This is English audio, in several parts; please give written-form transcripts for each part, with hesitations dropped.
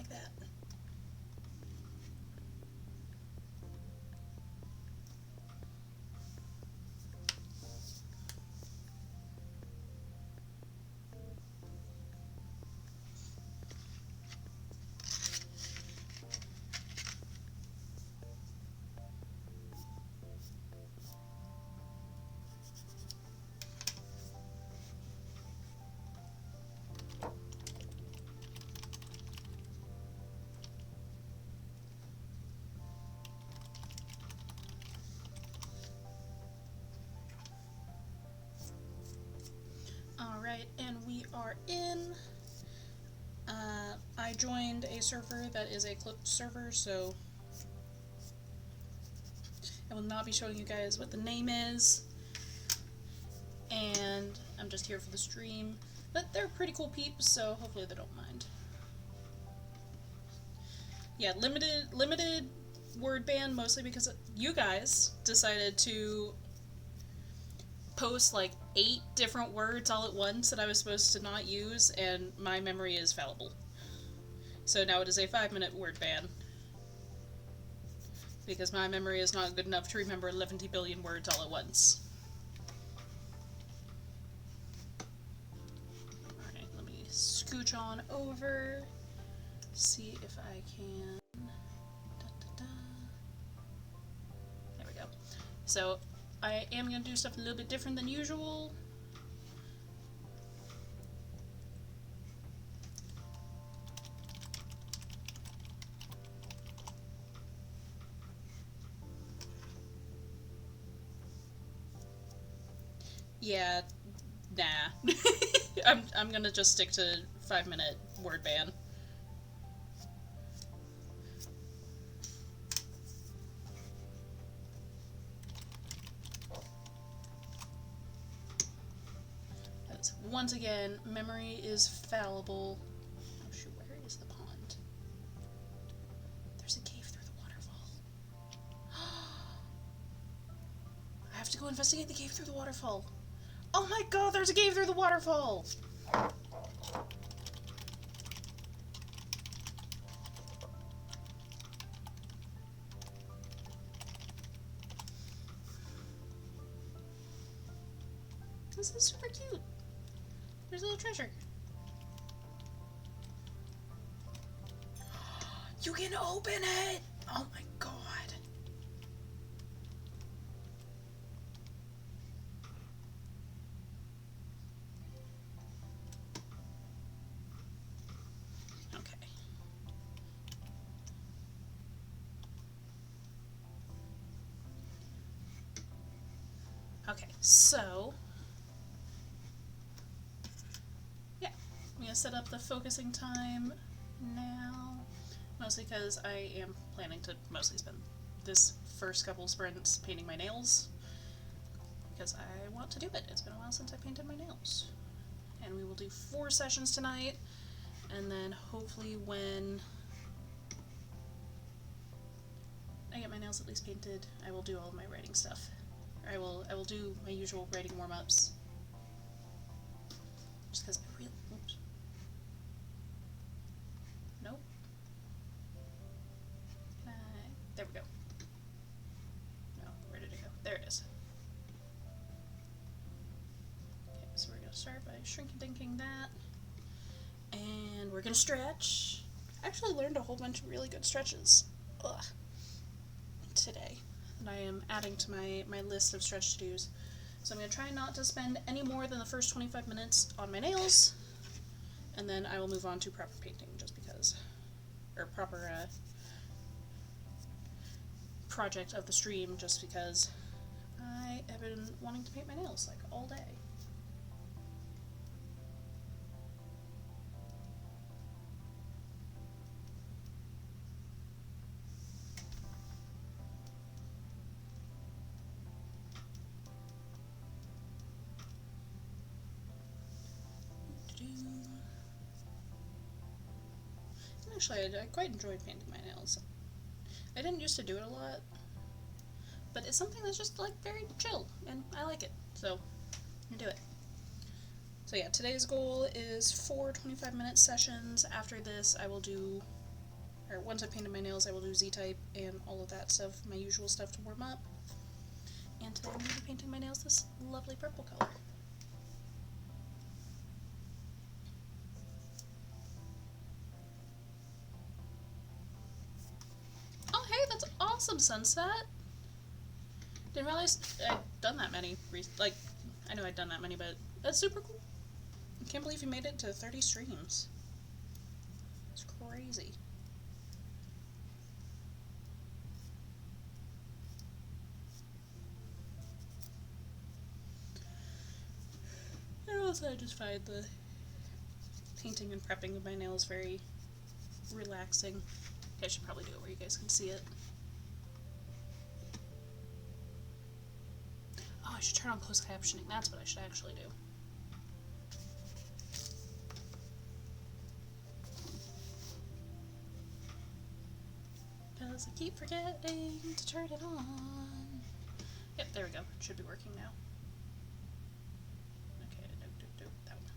like that. Alright, and we are in. I joined a server that is a clipped server, so I will not be showing you guys what the name is. And I'm just here for the stream. But they're pretty cool peeps, so hopefully they don't mind. Yeah, limited word ban, mostly because you guys decided to post like 8 different words all at once that I was supposed to not use, and my memory is fallible. So now it is a 5-minute word ban. Because my memory is not good enough to remember 11 billion words all at once. Alright, let me scooch on over. See if I can... There we go. So, I am going to do stuff a little bit different than usual. Yeah, nah. I'm gonna just stick to 5-minute word ban. Because once again, memory is fallible. Oh shoot, where is the pond? There's a cave through the waterfall. I have to go investigate the cave through the waterfall. Oh my god, there's a cave through the waterfall! This is super cute. There's a little treasure. You can open it! Oh my god. Okay. Okay, so... yeah, I'm gonna set up the focusing time now. Mostly because I am planning to mostly spend this first couple sprints painting my nails. Because I want to do it. It's been a while since I painted my nails. And we will do 4 sessions tonight. And then hopefully when I get my nails at least painted, I will do all of my writing stuff. I will do my usual writing warm-ups. Just because I really... oops. Nope. There we go. No, where did it go? There it is. Okay, so we're going to start by shrink-dinking that. And we're going to stretch. I actually learned a whole bunch of really good stretches today. And I am adding to my list of stretch to-dos. So I'm going to try not to spend any more than the first 25 minutes on my nails. And then I will move on to proper painting just because. Or proper project of the stream just because I have been wanting to paint my nails like all day. Actually, I quite enjoyed painting my nails. I didn't used to do it a lot, but it's something that's just like very chill, and I like it, so I'm gonna do it. So yeah, today's goal is 4 25-minute sessions. After this, I will do or once I've painted my nails, I will do Z-type and all of that stuff, my usual stuff to warm up. And today I'm going to be painting my nails this lovely purple color. Oh hey, that's awesome, Sunset! Didn't realize I'd done that many, like, I know I'd done that many, but that's super cool. I can't believe you made it to 30 streams. It's crazy. And also I just find the painting and prepping of my nails very relaxing. I should probably do it where you guys can see it. Oh, I should turn on closed captioning. That's what I should actually do. Because I keep forgetting to turn it on. Yep, there we go. It should be working now. Okay, no, that one.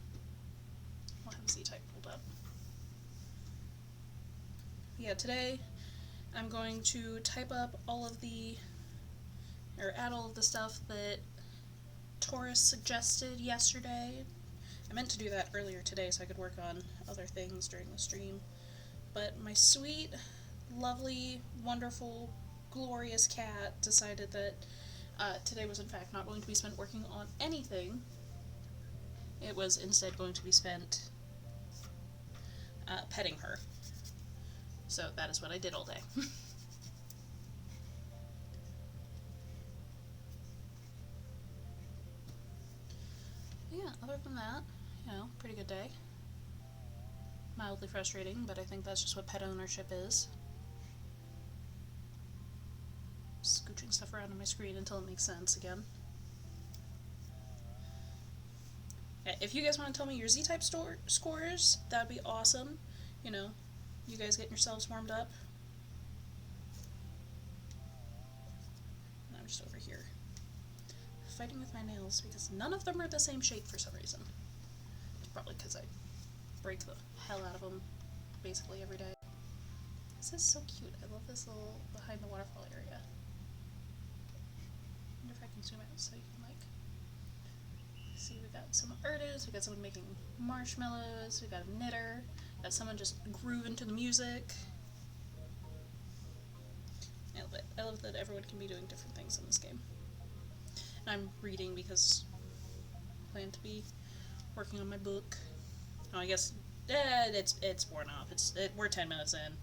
I'll have Z-type pulled up. Yeah, today I'm going to type up all of the, or add all of the stuff that Taurus suggested yesterday. I meant to do that earlier today so I could work on other things during the stream. But my sweet, lovely, wonderful, glorious cat decided that today was in fact not going to be spent working on anything. It was instead going to be spent petting her. So that is what I did all day. Yeah, other than that, you know, pretty good day. Mildly frustrating, but I think that's just what pet ownership is. Scooching stuff around on my screen until it makes sense again. Yeah, if you guys want to tell me your Z-type scores, that'd be awesome. You know, you guys getting yourselves warmed up. And I'm just over here fighting with my nails because none of them are the same shape for some reason. It's probably because I break the hell out of them basically every day. This is so cute. I love this little behind the waterfall area. I wonder if I can zoom out so you can like see. We got some artists, we got someone making marshmallows, we got a knitter, we got someone just grooving to the music. I love it. I love that everyone can be doing different things in this game. And I'm reading because I plan to be working on my book. Oh, I guess it's worn off. We're 10 minutes in.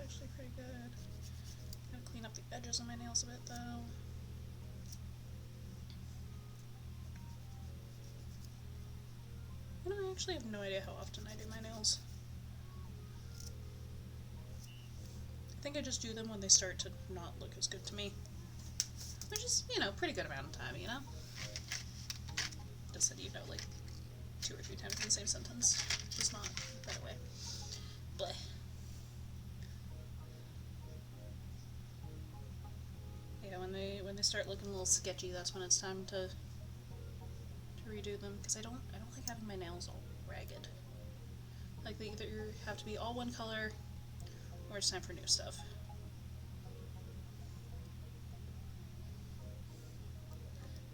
Actually pretty good. Gotta clean up the edges of my nails a bit though. You know, I actually have no idea how often I do my nails. I think I just do them when they start to not look as good to me. Which is, you know, pretty good amount of time, you know? Just said, you know, like 2 or 3 times in the same sentence. Just not a better way. Bleh. Yeah, when they start looking a little sketchy, that's when it's time to redo them, because I don't like having my nails all ragged. Like, they either have to be all one color or it's time for new stuff.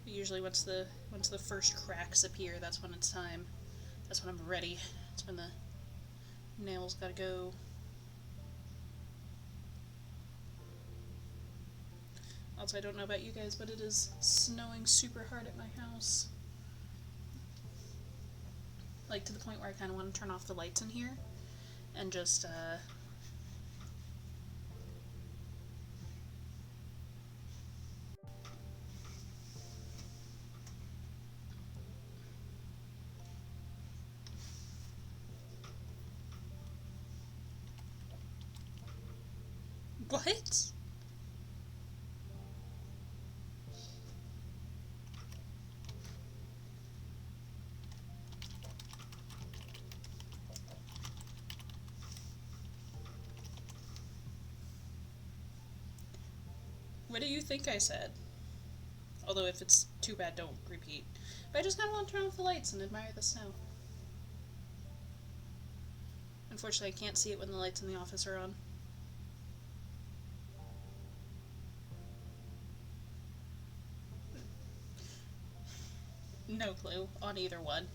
But usually once the first cracks appear, that's when it's time. That's when I'm ready. That's when the nails gotta go. Also, I don't know about you guys, but it is snowing super hard at my house. Like, to the point where I kind of want to turn off the lights in here and just, What? What do you think I said? Although if it's too bad, don't repeat. But I just kind of want to turn off the lights and admire the snow. Unfortunately, I can't see it when the lights in the office are on. No clue on either one.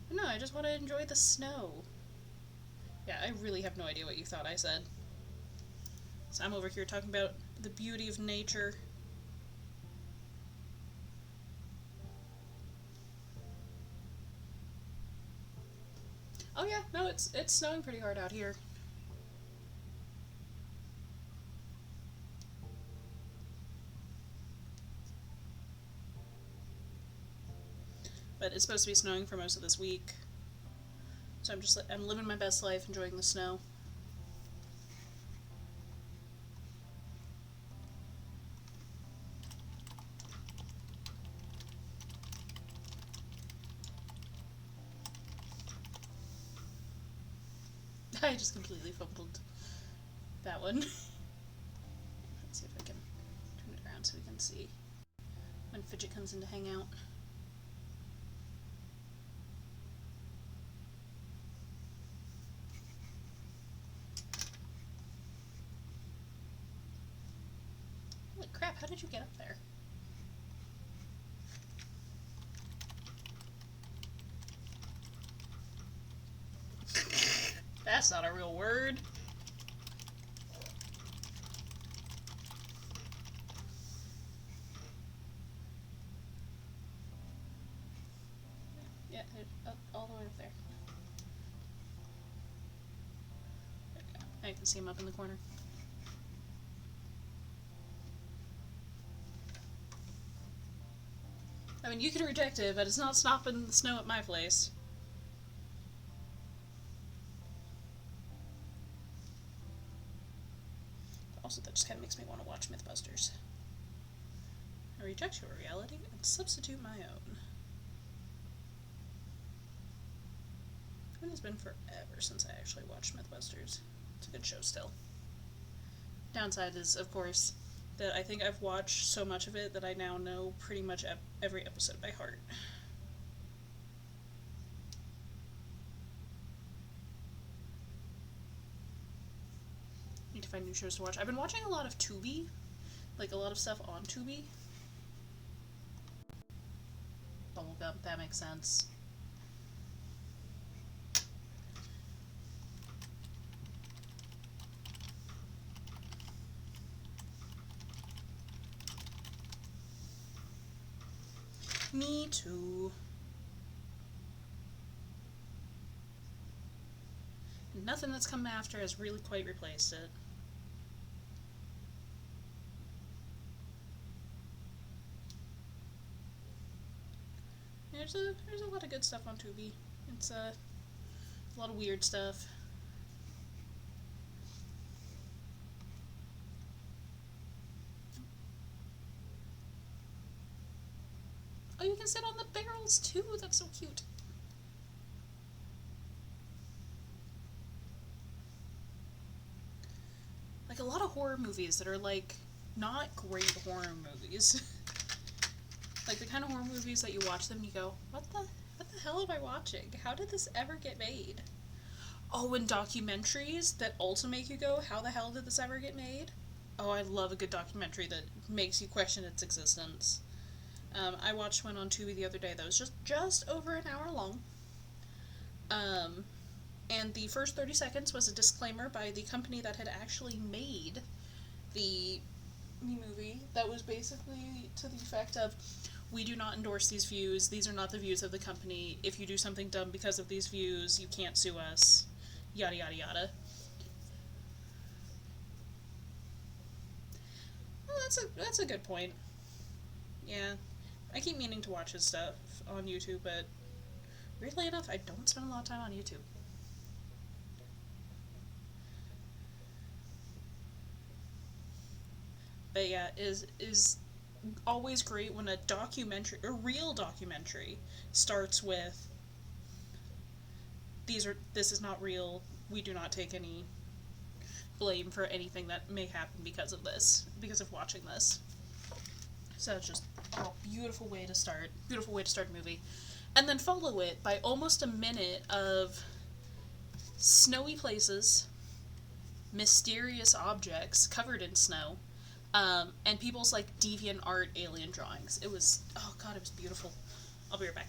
No, I just want to enjoy the snow. Yeah, I really have no idea what you thought I said. So I'm over here talking about the beauty of nature. Oh yeah, no, it's snowing pretty hard out here. But it's supposed to be snowing for most of this week. So I'm living my best life, enjoying the snow. I just completely fumbled that one. Let's see if I can turn it around so we can see when Fidget comes in to hang out. Holy crap, how did you get up there? That's not a real word. Yeah, all the way up there. There we go. I can see him up in the corner. I mean, you can reject it, but it's not stopping the snow at my place. Also, that just kind of makes me want to watch Mythbusters. I reject your reality and substitute my own. It has been forever since I actually watched Mythbusters. It's a good show still. Downside is, of course, that I think I've watched so much of it that I now know pretty much every episode by heart. Need to find new shows to watch. I've been watching a lot of Tubi, like a lot of stuff on Tubi. Bubblegum, that makes sense. Me too. Nothing that's come after has really quite replaced it. There's a lot of good stuff on Tubi. It's a lot of weird stuff. Oh, you can sit on the barrels too. That's so cute. Like a lot of horror movies that are like not great horror movies. Like the kind of horror movies that you watch them and you go, what the hell am I watching? How did this ever get made? Oh, and documentaries that also make you go, how the hell did this ever get made? Oh, I love a good documentary that makes you question its existence. I watched one on Tubi the other day that was just over an hour long. And the first 30 seconds was a disclaimer by the company that had actually made the movie that was basically to the effect of, we do not endorse these views, these are not the views of the company, if you do something dumb because of these views, you can't sue us, yada yada yada. Well, that's a good point. Yeah. I keep meaning to watch his stuff on YouTube, but weirdly enough, I don't spend a lot of time on YouTube. But yeah, is always great when a real documentary, starts with this is not real. We do not take any blame for anything that may happen because of this, because of watching this. So it's just a beautiful way to start a movie. And then follow it by almost a minute of snowy places, mysterious objects covered in snow, and people's like deviant art alien drawings. It was, oh god, it was beautiful. I'll be right back.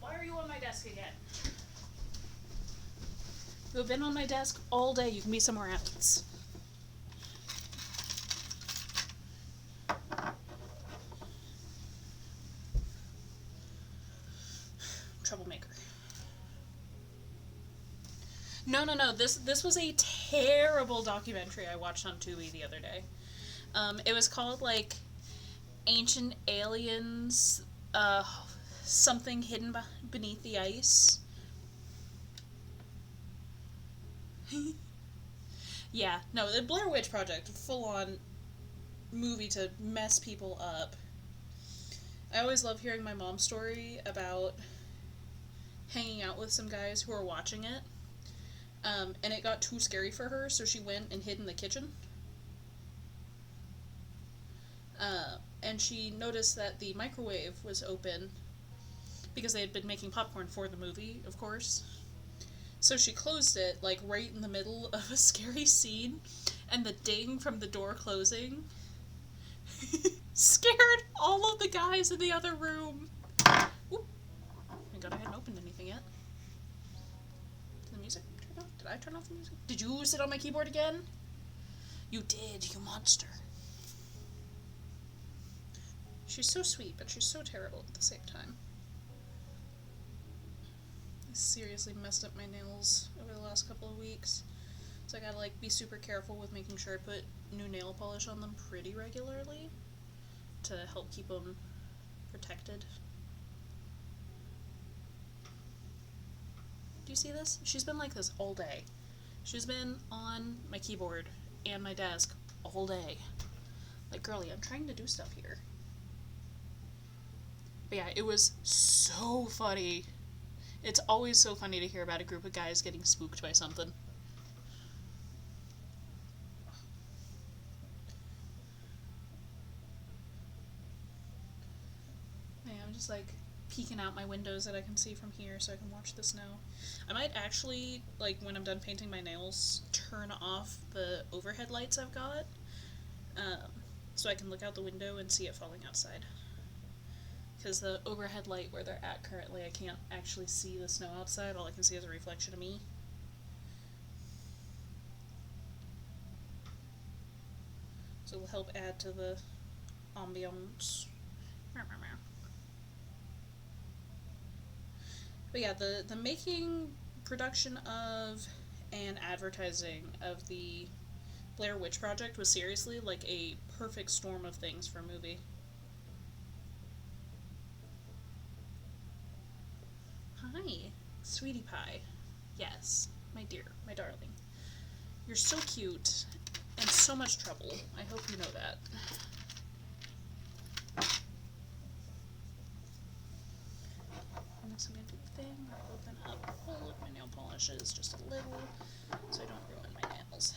Why are you on my desk again? You've been on my desk all day. You can be somewhere else. Troublemaker. No. This was a terrible documentary I watched on Tubi the other day. It was called like Ancient Aliens, something hidden beneath the ice. Yeah, no, the Blair Witch Project, full on movie to mess people up. I always love hearing my mom's story about hanging out with some guys who were watching it. And it got too scary for her, so she went and hid in the kitchen. And she noticed that the microwave was open because they had been making popcorn for the movie, of course. So she closed it, like, right in the middle of a scary scene, and the ding from the door closing scared all of the guys in the other room. Oop. Thank God I hadn't opened anything yet. Did the music turn off? Did I turn off the music? Did you sit on my keyboard again? You did, you monster. She's so sweet, but she's so terrible at the same time. I seriously messed up my nails over the last couple of weeks. So I gotta, like, be super careful with making sure I put new nail polish on them pretty regularly to help keep them protected. Do you see this? She's been like this all day. She's been on my keyboard and my desk all day. Like, girlie, I'm trying to do stuff here. But yeah, it was so funny. It's always so funny to hear about a group of guys getting spooked by something. Yeah, I'm just like peeking out my windows that I can see from here so I can watch the snow. I might actually, like, when I'm done painting my nails, turn off the overhead lights I've got, so I can look out the window and see it falling outside. Because the overhead light where they're at currently, I can't actually see the snow outside. All I can see is a reflection of me. So it will help add to the ambiance. But yeah, the making, production of, and advertising of the Blair Witch Project was seriously like a perfect storm of things for a movie. Hi, sweetie pie. Yes, my dear, my darling. You're so cute and so much trouble. I hope you know that. Next I'm going to do the thing, open up all of my nail polishes just a little so I don't ruin my nails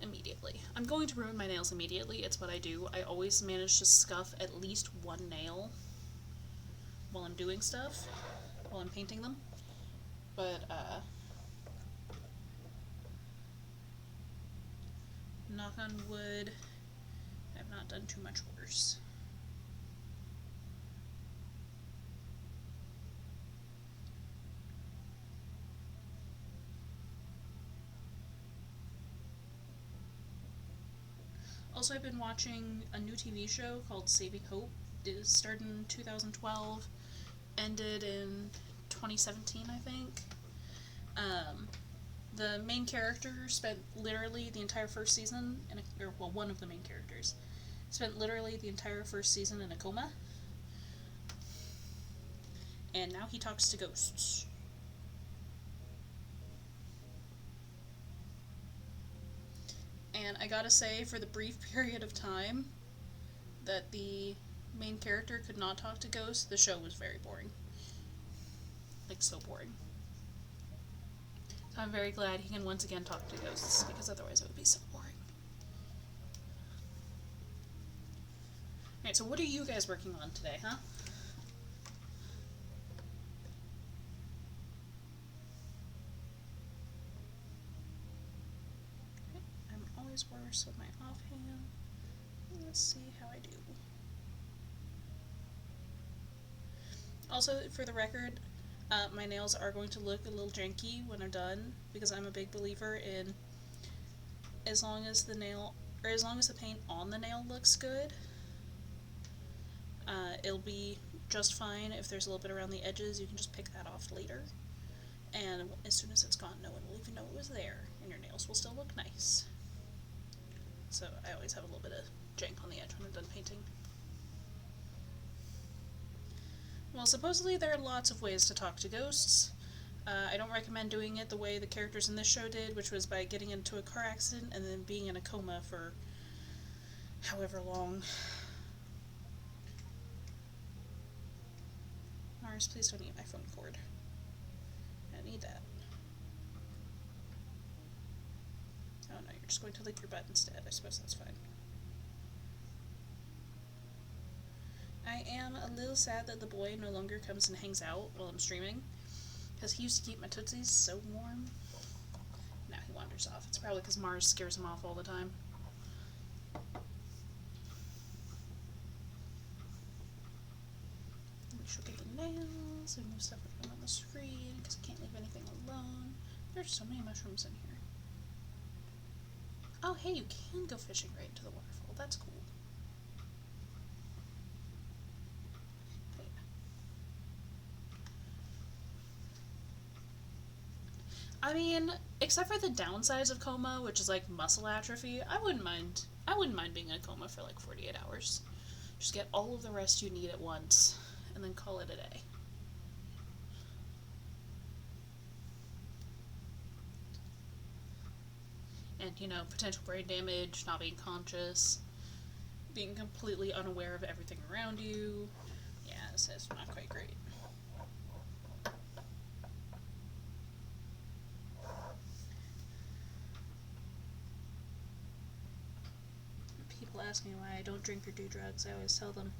immediately. I'm going to ruin my nails immediately. It's what I do. I always manage to scuff at least one nail while I'm doing stuff, while I'm painting them. But, knock on wood, I've not done too much worse. Also, I've been watching a new TV show called Saving Hope. It started in 2012, ended in 2017, I think. The main character spent literally the entire first season one of the main characters spent literally the entire first season in a coma, and now he talks to ghosts. And I gotta say, for the brief period of time that the main character could not talk to ghosts, the show was very boring. Like, so boring. So I'm very glad he can once again talk to ghosts, because otherwise it would be so boring. Alright, so what are you guys working on today, huh? Okay, I'm always worse with my offhand. Let's see how I do. Also, for the record, my nails are going to look a little janky when I'm done, because I'm a big believer in as long as the paint on the nail looks good, it'll be just fine. If there's a little bit around the edges, you can just pick that off later. And as soon as it's gone, no one will even know it was there, and your nails will still look nice. So I always have a little bit of jank on the edge when I'm done painting. Well, supposedly there are lots of ways to talk to ghosts. I don't recommend doing it the way the characters in this show did, which was by getting into a car accident and then being in a coma for however long. Mars, please don't eat my phone cord. I need that. Oh no, you're just going to lick your butt instead. I suppose that's fine. I am a little sad that the boy no longer comes and hangs out while I'm streaming, because he used to keep my tootsies so warm. Now he wanders off. It's probably because Mars scares him off all the time. We should get the nails and move stuff around on the screen, because I can't leave anything alone. There's so many mushrooms in here. Oh hey, you can go fishing right into the waterfall. That's cool. I mean, except for the downsides of coma, which is like muscle atrophy, I wouldn't mind being in a coma for like 48 hours. Just get all of the rest you need at once, and then call it a day. And, you know, potential brain damage, not being conscious, being completely unaware of everything around you. Yeah, this is not quite great. People ask me why I don't drink or do drugs. I always tell them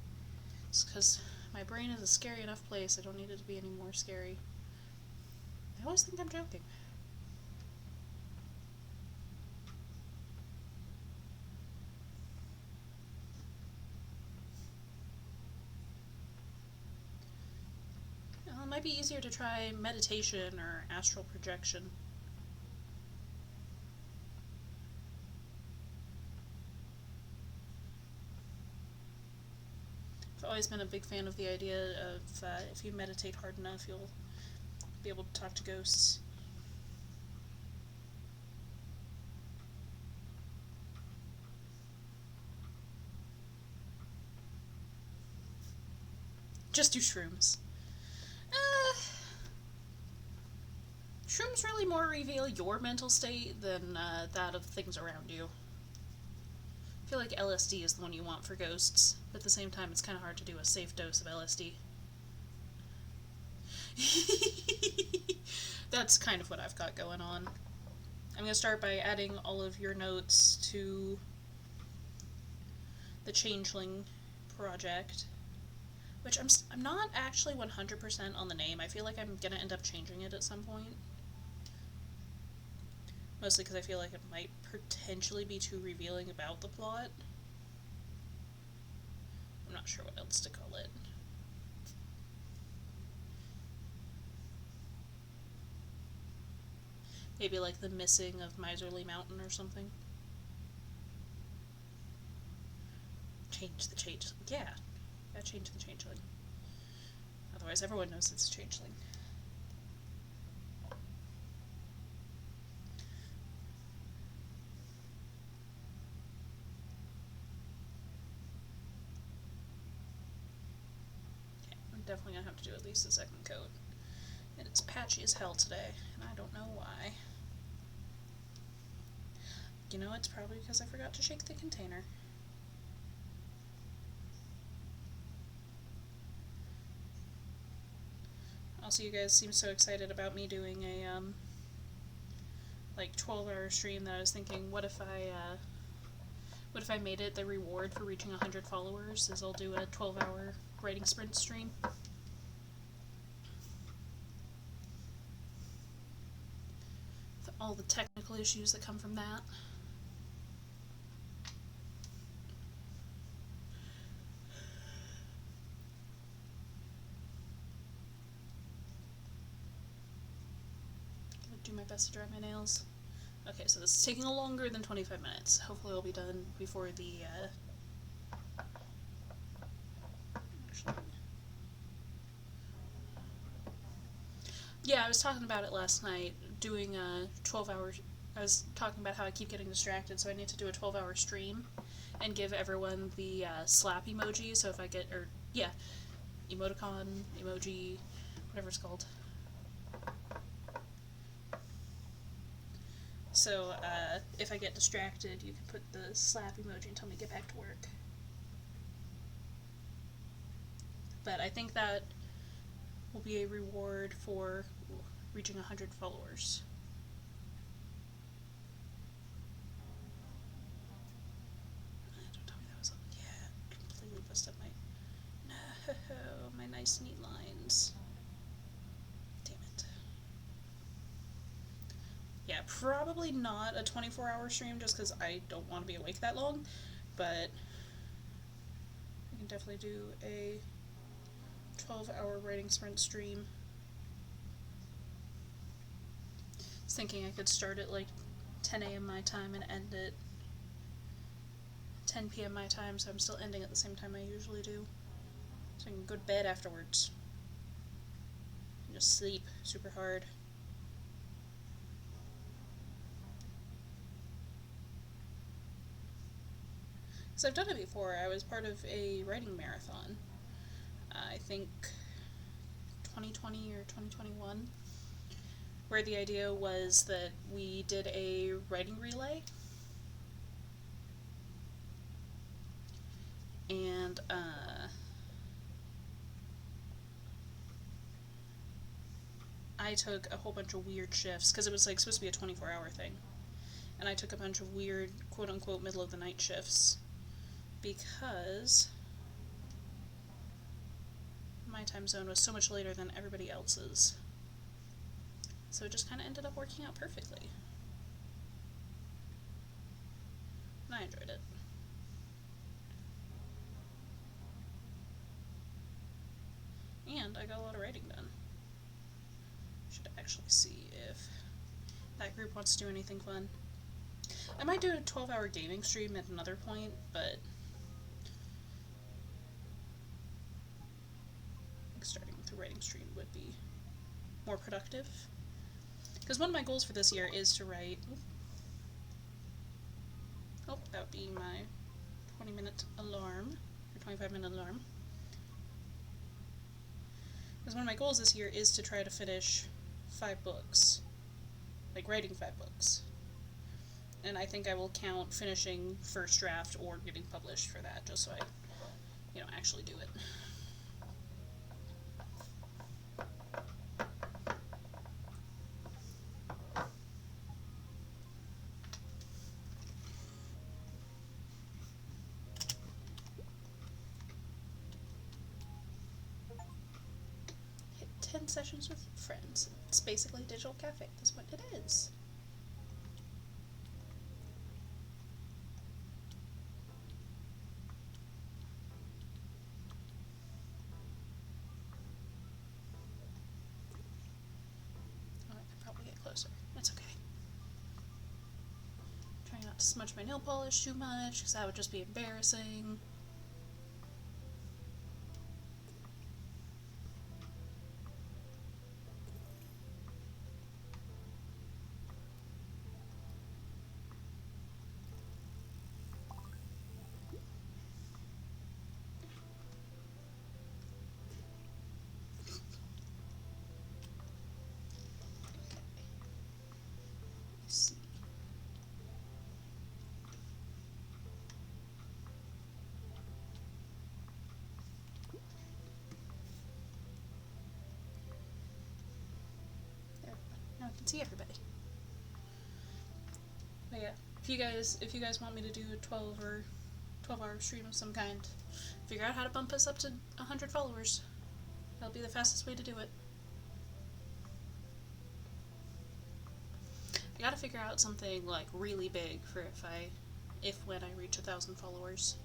it's because my brain is a scary enough place. I don't need it to be any more scary. I always think I'm joking. Well, it might be easier to try meditation or astral projection. I've always been a big fan of the idea of if you meditate hard enough, you'll be able to talk to ghosts. Just do shrooms. Shrooms really more reveal your mental state than that of things around you. I feel like LSD is the one you want for ghosts, but at the same time it's kind of hard to do a safe dose of LSD. That's kind of what I've got going on. I'm going to start by adding all of your notes to the Changeling project, which I'm not actually 100% on the name. I feel like I'm going to end up changing it at some point. Mostly because I feel like it might potentially be too revealing about the plot. I'm not sure what else to call it. Maybe like the missing of Miserly Mountain or something. change the change. Yeah, gotta change the changeling. Otherwise, everyone knows it's a changeling. Okay, I'm definitely gonna have to do at least a second coat. And it's patchy as hell today, and I don't know why. You know, it's probably because I forgot to shake the container. Also, you guys seem so excited about me doing a, like 12-hour stream that I was thinking, what if I made it the reward for reaching 100 followers is I'll do a 12-hour writing sprint stream. All the technical issues that come from that. Do my best to dry my nails. Okay, so this is taking longer than 25 minutes. Hopefully I'll be done before the, yeah, I was talking about it last night, doing a 12-hour, I was talking about how I keep getting distracted, so I need to do a 12-hour stream and give everyone the, slap emoji, so if I get, or, yeah, emoticon, emoji, whatever it's called. So, if I get distracted, you can put the slap emoji and tell me to get back to work. But I think that will be a reward for reaching 100 followers. Don't tell me that was, yeah, completely messed up my nice neat lines. Damn it. Yeah, probably not a 24-hour stream just because I don't want to be awake that long, but I can definitely do a 12-hour writing sprint stream. I was thinking I could start at like 10 a.m. my time and end at 10 p.m. my time, so I'm still ending at the same time I usually do. So I can go to bed afterwards. And just sleep super hard. Because I've done it before. I was part of a writing marathon. I think 2020 or 2021, where the idea was that we did a writing relay. And, I took a whole bunch of weird shifts, because it was like supposed to be a 24-hour thing. And I took a bunch of weird, quote-unquote, middle-of-the-night shifts, because my time zone was so much later than everybody else's. So it just kind of ended up working out perfectly. And I enjoyed it. And I got a lot of writing done. Should actually see if that group wants to do anything fun. I might do a 12-hour gaming stream at another point, but I think starting with a writing stream would be more productive. Because one of my goals for this year is to write... Oh, that would be my 20-minute alarm, or 25-minute alarm. Because one of my goals this year is to try to finish 5 books. Like, writing 5 books. And I think I will count finishing first draft or getting published for that, just so I, actually do it. Hit 10 sessions with friends. It's basically a digital cafe. That's what it is. Oh, I could probably get closer. It's okay. Trying not to smudge my nail polish too much, because that would just be embarrassing. I can see everybody. But yeah, if you guys want me to do a 12-hour stream of some kind, figure out how to bump us up to 100 followers. That'll be the fastest way to do it. I gotta figure out something like really big for when I reach 1,000 followers.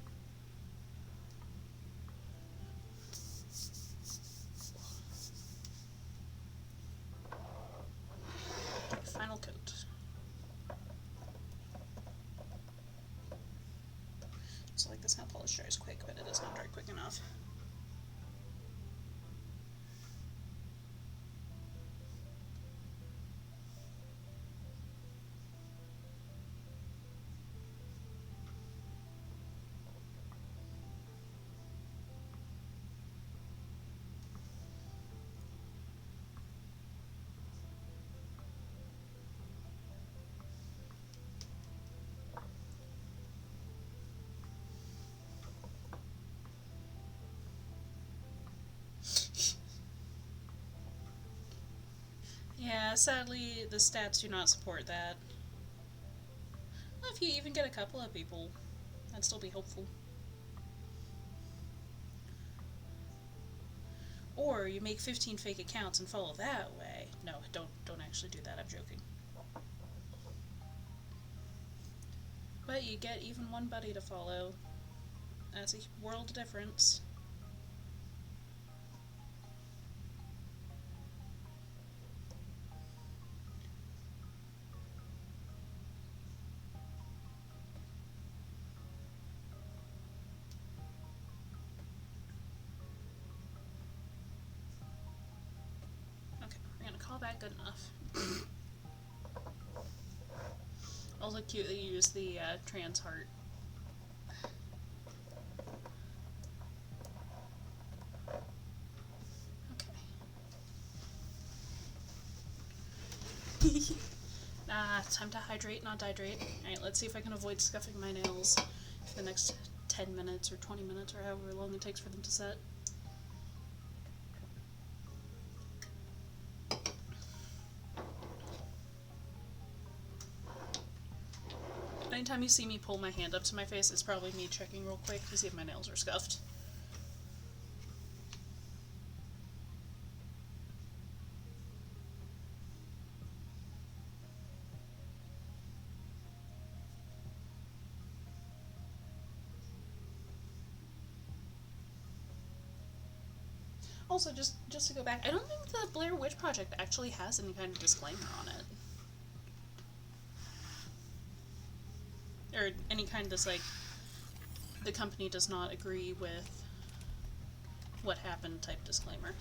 Okay, final coat. So like this nail polish dries quick, but it does not dry quick enough. Yeah, sadly, the stats do not support that. Well, if you even get a couple of people, that'd still be hopeful. Or you make 15 fake accounts and follow that way. No, don't actually do that, I'm joking. But you get even one buddy to follow. That's a world difference. Okay, we're gonna call that good enough. Also cute that you use the trans heart. Okay. Time to hydrate, not dehydrate. Alright, let's see if I can avoid scuffing my nails for the next 10 minutes or 20 minutes or however long it takes for them to set. Anytime you see me pull my hand up to my face, it's probably me checking real quick to see if my nails are scuffed. Also, just to go back, I don't think the Blair Witch Project actually has any kind of disclaimer on it. Or any kind that's like, the company does not agree with what happened type disclaimer.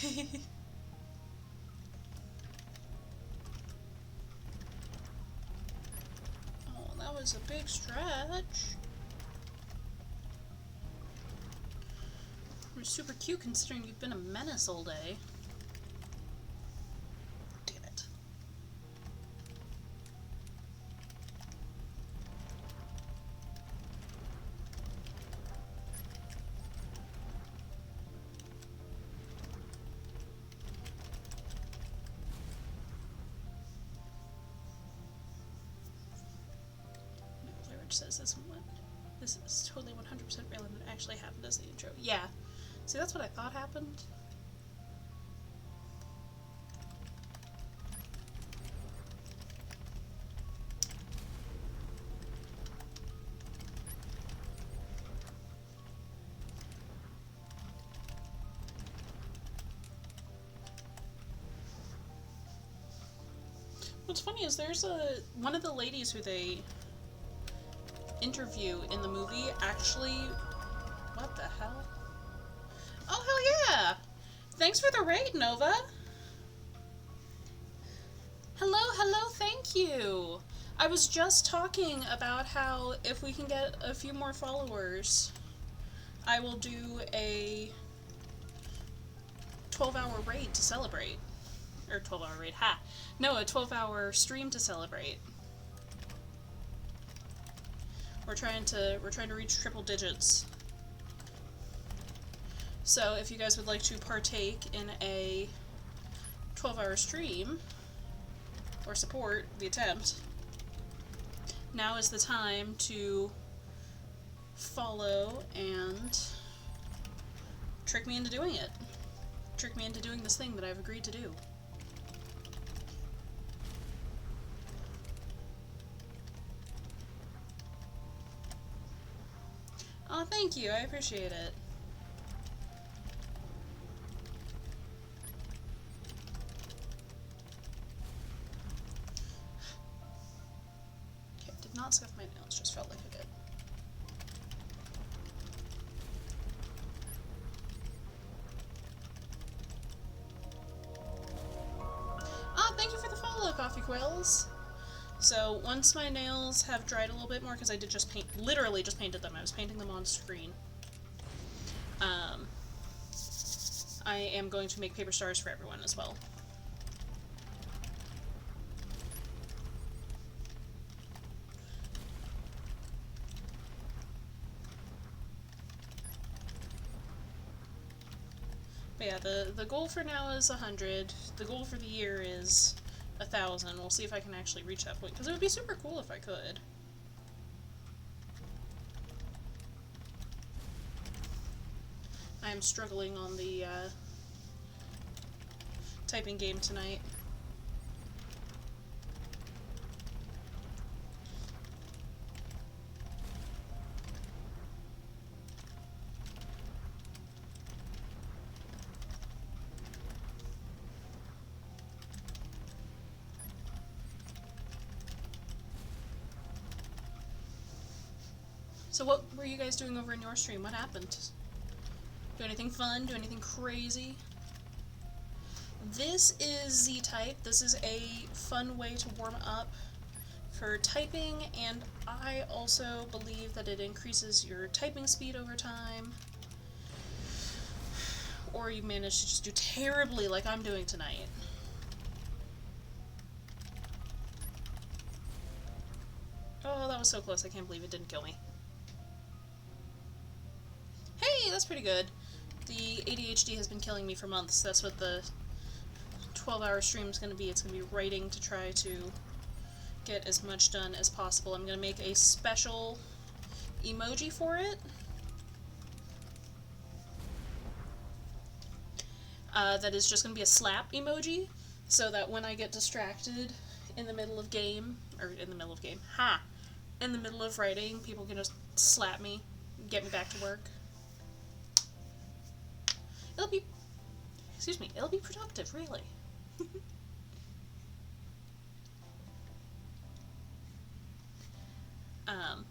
Oh, that was a big stretch. You're super cute considering you've been a menace all day. Damn it. No, Blair Witch says this is totally 100% real and it actually happened as the intro. Yeah. See, that's what I thought happened. What's funny is there's one of the ladies who they interview in the movie actually... What the hell? Oh, hell yeah! Thanks for the raid, Nova! Hello, thank you! I was just talking about how if we can get a few more followers, I will do a 12-hour raid to celebrate. or 12-hour raid, ha! No, a 12-hour stream to celebrate. We're trying to reach triple digits. So if you guys would like to partake in a 12-hour stream, or support the attempt, now is the time to follow and trick me into doing it. Trick me into doing this thing that I've agreed to do. Oh, thank you. I appreciate it. Okay, did not scuff my nails, just felt like I did. Ah, thank you for the follow, Coffee Quills. So once my nails have dried a little bit more, because I did just paint, literally just painted them, I was painting them on screen, I am going to make paper stars for everyone as well. But yeah, the goal for now is 100. The goal for the year is 1,000. We'll see if I can actually reach that point, because it would be super cool if I could. I am struggling on the typing game tonight. So what were you guys doing over in your stream? What happened? Do anything fun? Do anything crazy? This is Z-Type. This is a fun way to warm up for typing, and I also believe that it increases your typing speed over time. Or you manage to just do terribly like I'm doing tonight. Oh, that was so close. I can't believe it didn't kill me. Hey, that's pretty good. The ADHD has been killing me for months. That's what the 12-hour stream is going to be. It's going to be writing to try to get as much done as possible. I'm going to make a special emoji for it. That is just going to be a slap emoji, so that when I get distracted in the middle of game, or in the middle of game, in the middle of writing, people can just slap me, get me back to work. It'll be productive, really.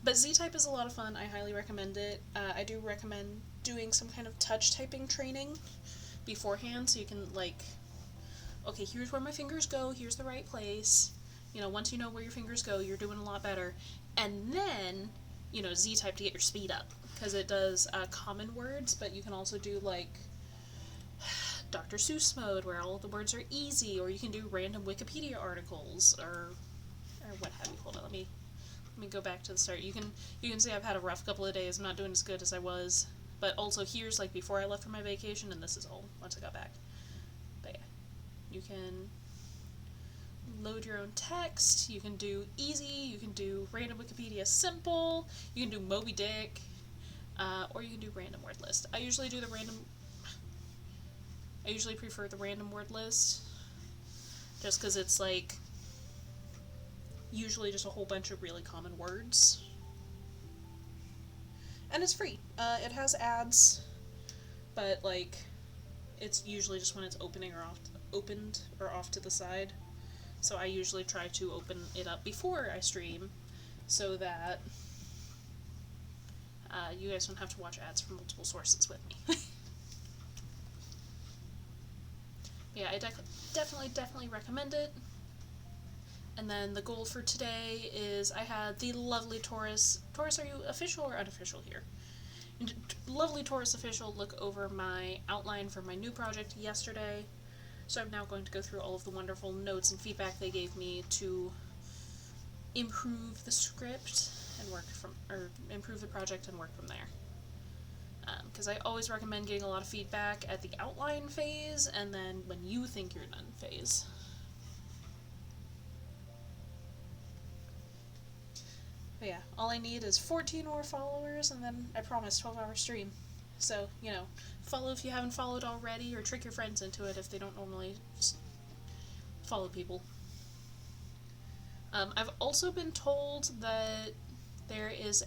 But Z-Type is a lot of fun. I highly recommend it. I do recommend doing some kind of touch typing training beforehand, so you can, like, okay, here's where my fingers go, here's the right place. You know, once you know where your fingers go, you're doing a lot better. And then, you know, Z-Type to get your speed up, because it does common words, but you can also do, like, Dr. Seuss mode, where all of the words are easy, or you can do random Wikipedia articles, or what have you. Hold on, let me go back to the start. You can see I've had a rough couple of days. I'm not doing as good as I was. But also here's like before I left for my vacation, and this is all once I got back. But yeah, you can load your own text, you can do easy, you can do random Wikipedia simple, you can do Moby Dick, or you can do random word list. I usually prefer the random word list, just because it's like usually just a whole bunch of really common words. And it's free. It has ads, but like it's usually just when it's opened or off to the side. So I usually try to open it up before I stream, so that you guys don't have to watch ads from multiple sources with me. But yeah, I definitely recommend it. And then the goal for today is I had the lovely Taurus. Taurus, are you official or unofficial here? Lovely Taurus official look over my outline for my new project yesterday. So I'm now going to go through all of the wonderful notes and feedback they gave me to improve the script and improve the project and work from there. Because I always recommend getting a lot of feedback at the outline phase and then when you think you're done phase. But yeah, all I need is 14 more followers and then I promise 12-hour stream. So, follow if you haven't followed already, or trick your friends into it if they don't normally follow people. I've also been told that there is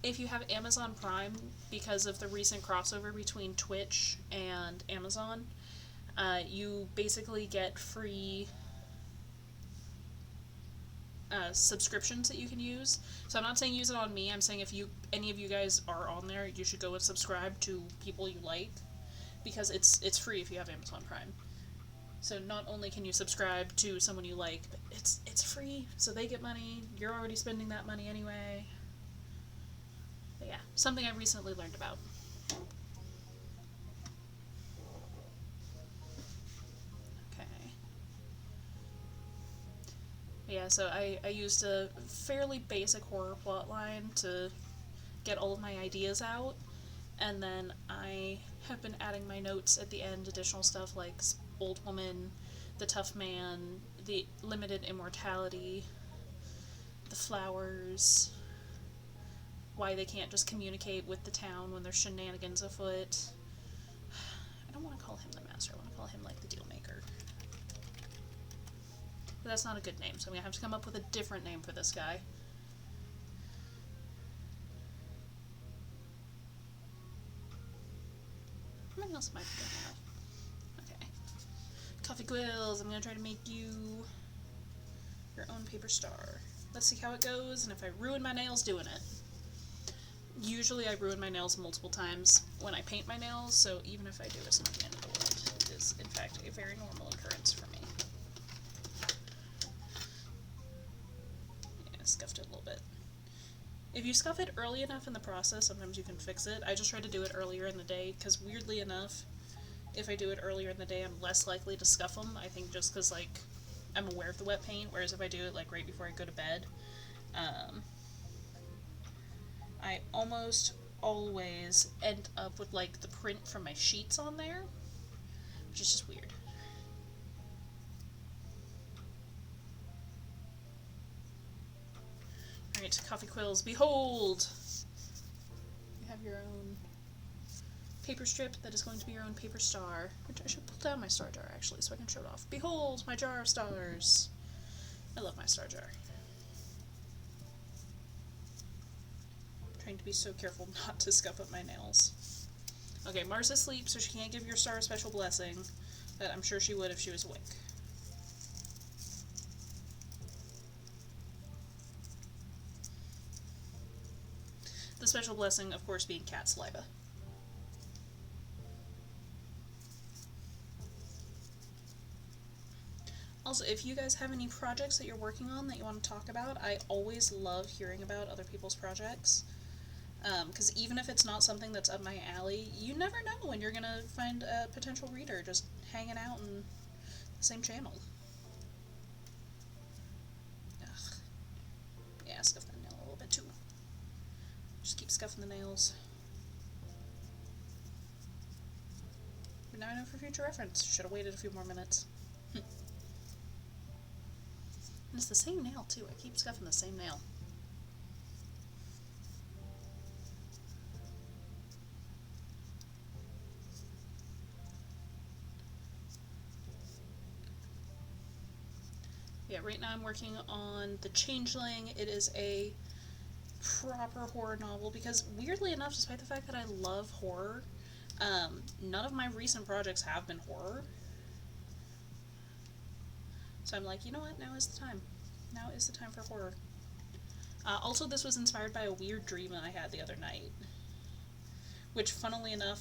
if you have Amazon Prime, because of the recent crossover between Twitch and Amazon, you basically get free subscriptions that you can use. So I'm not saying use it on me, I'm saying if any of you guys are on there, you should go and subscribe to people you like, because it's free if you have Amazon Prime. So not only can you subscribe to someone you like, but it's free, so they get money, you're already spending that money anyway. But yeah, something I recently learned about. Yeah, so I used a fairly basic horror plotline to get all of my ideas out, and then I have been adding my notes at the end, additional stuff like Old Woman, the Tough Man, the Limited Immortality, the Flowers, why they can't just communicate with the town when there's shenanigans afoot. I don't want to call him the Master, I want to call him like the Dealmaker. But that's not a good name, so I'm going to have to come up with a different name for this guy. What else am I doing now? Okay. Coffee Quills, I'm going to try to make you your own paper star. Let's see how it goes, and if I ruin my nails doing it. Usually I ruin my nails multiple times when I paint my nails, so even if I do, it's not the end of the world. It is, in fact, a very normal occurrence for me. Scuffed it a little bit. If you scuff it early enough in the process, sometimes you can fix it. I just try to do it earlier in the day, because weirdly enough, if I do it earlier in the day, I'm less likely to scuff them. I think just because, like, I'm aware of the wet paint, whereas if I do it, like, right before I go to bed, I almost always end up with, like, the print from my sheets on there, which is just weird. Alright, Coffee Quills, behold! You have your own paper strip that is going to be your own paper star. Which I should pull down my star jar, actually, so I can show it off. Behold, my jar of stars! I love my star jar. I'm trying to be so careful not to scuff up my nails. Okay, Mars is asleep, so she can't give your star a special blessing, but I'm sure she would if she was awake. The special blessing, of course, being cat saliva. Also, if you guys have any projects that you're working on that you want to talk about, I always love hearing about other people's projects. Because even if it's not something that's up my alley, you never know when you're going to find a potential reader just hanging out in the same channel. Ugh. Yeah, scuff that nail a little bit too. Just keep scuffing the nails. But now I know for future reference. Should have waited a few more minutes. And it's the same nail too. I keep scuffing the same nail. Yeah, right now I'm working on The Changeling. It is a proper horror novel because, weirdly enough, despite the fact that I love horror, none of my recent projects have been horror. So I'm like, you know what, now is the time. Now is the time for horror. Also, this was inspired by a weird dream that I had the other night. Which, funnily enough,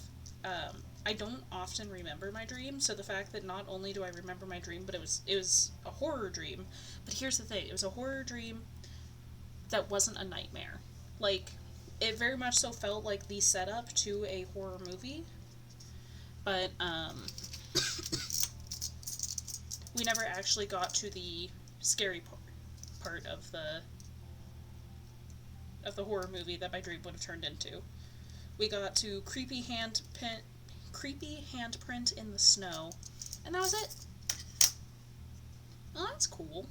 I don't often remember my dream, so the fact that not only do I remember my dream, but it was a horror dream. But here's the thing, it was a horror dream that wasn't a nightmare. Like, it very much so felt like the setup to a horror movie, but we never actually got to the scary part of the horror movie that my dream would have turned into. We got to creepy handprint in the snow, and that was it. Oh, that's cool.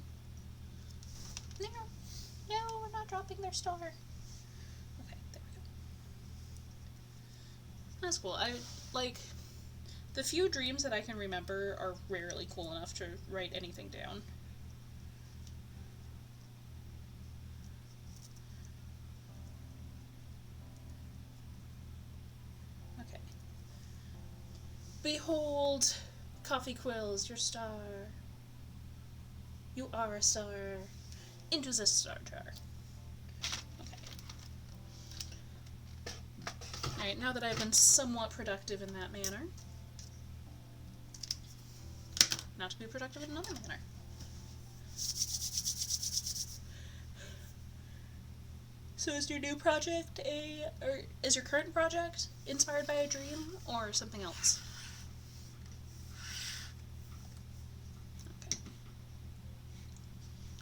No, we're not dropping their star. Okay, there we go. That's cool. I like the few dreams that I can remember are rarely cool enough to write anything down. Okay. Behold, Coffee Quills, your star. You are a star. Into the star jar. Okay. Alright, now that I've been somewhat productive in that manner, now to be productive in another manner. So is your new project or is your current project inspired by a dream or something else? Okay.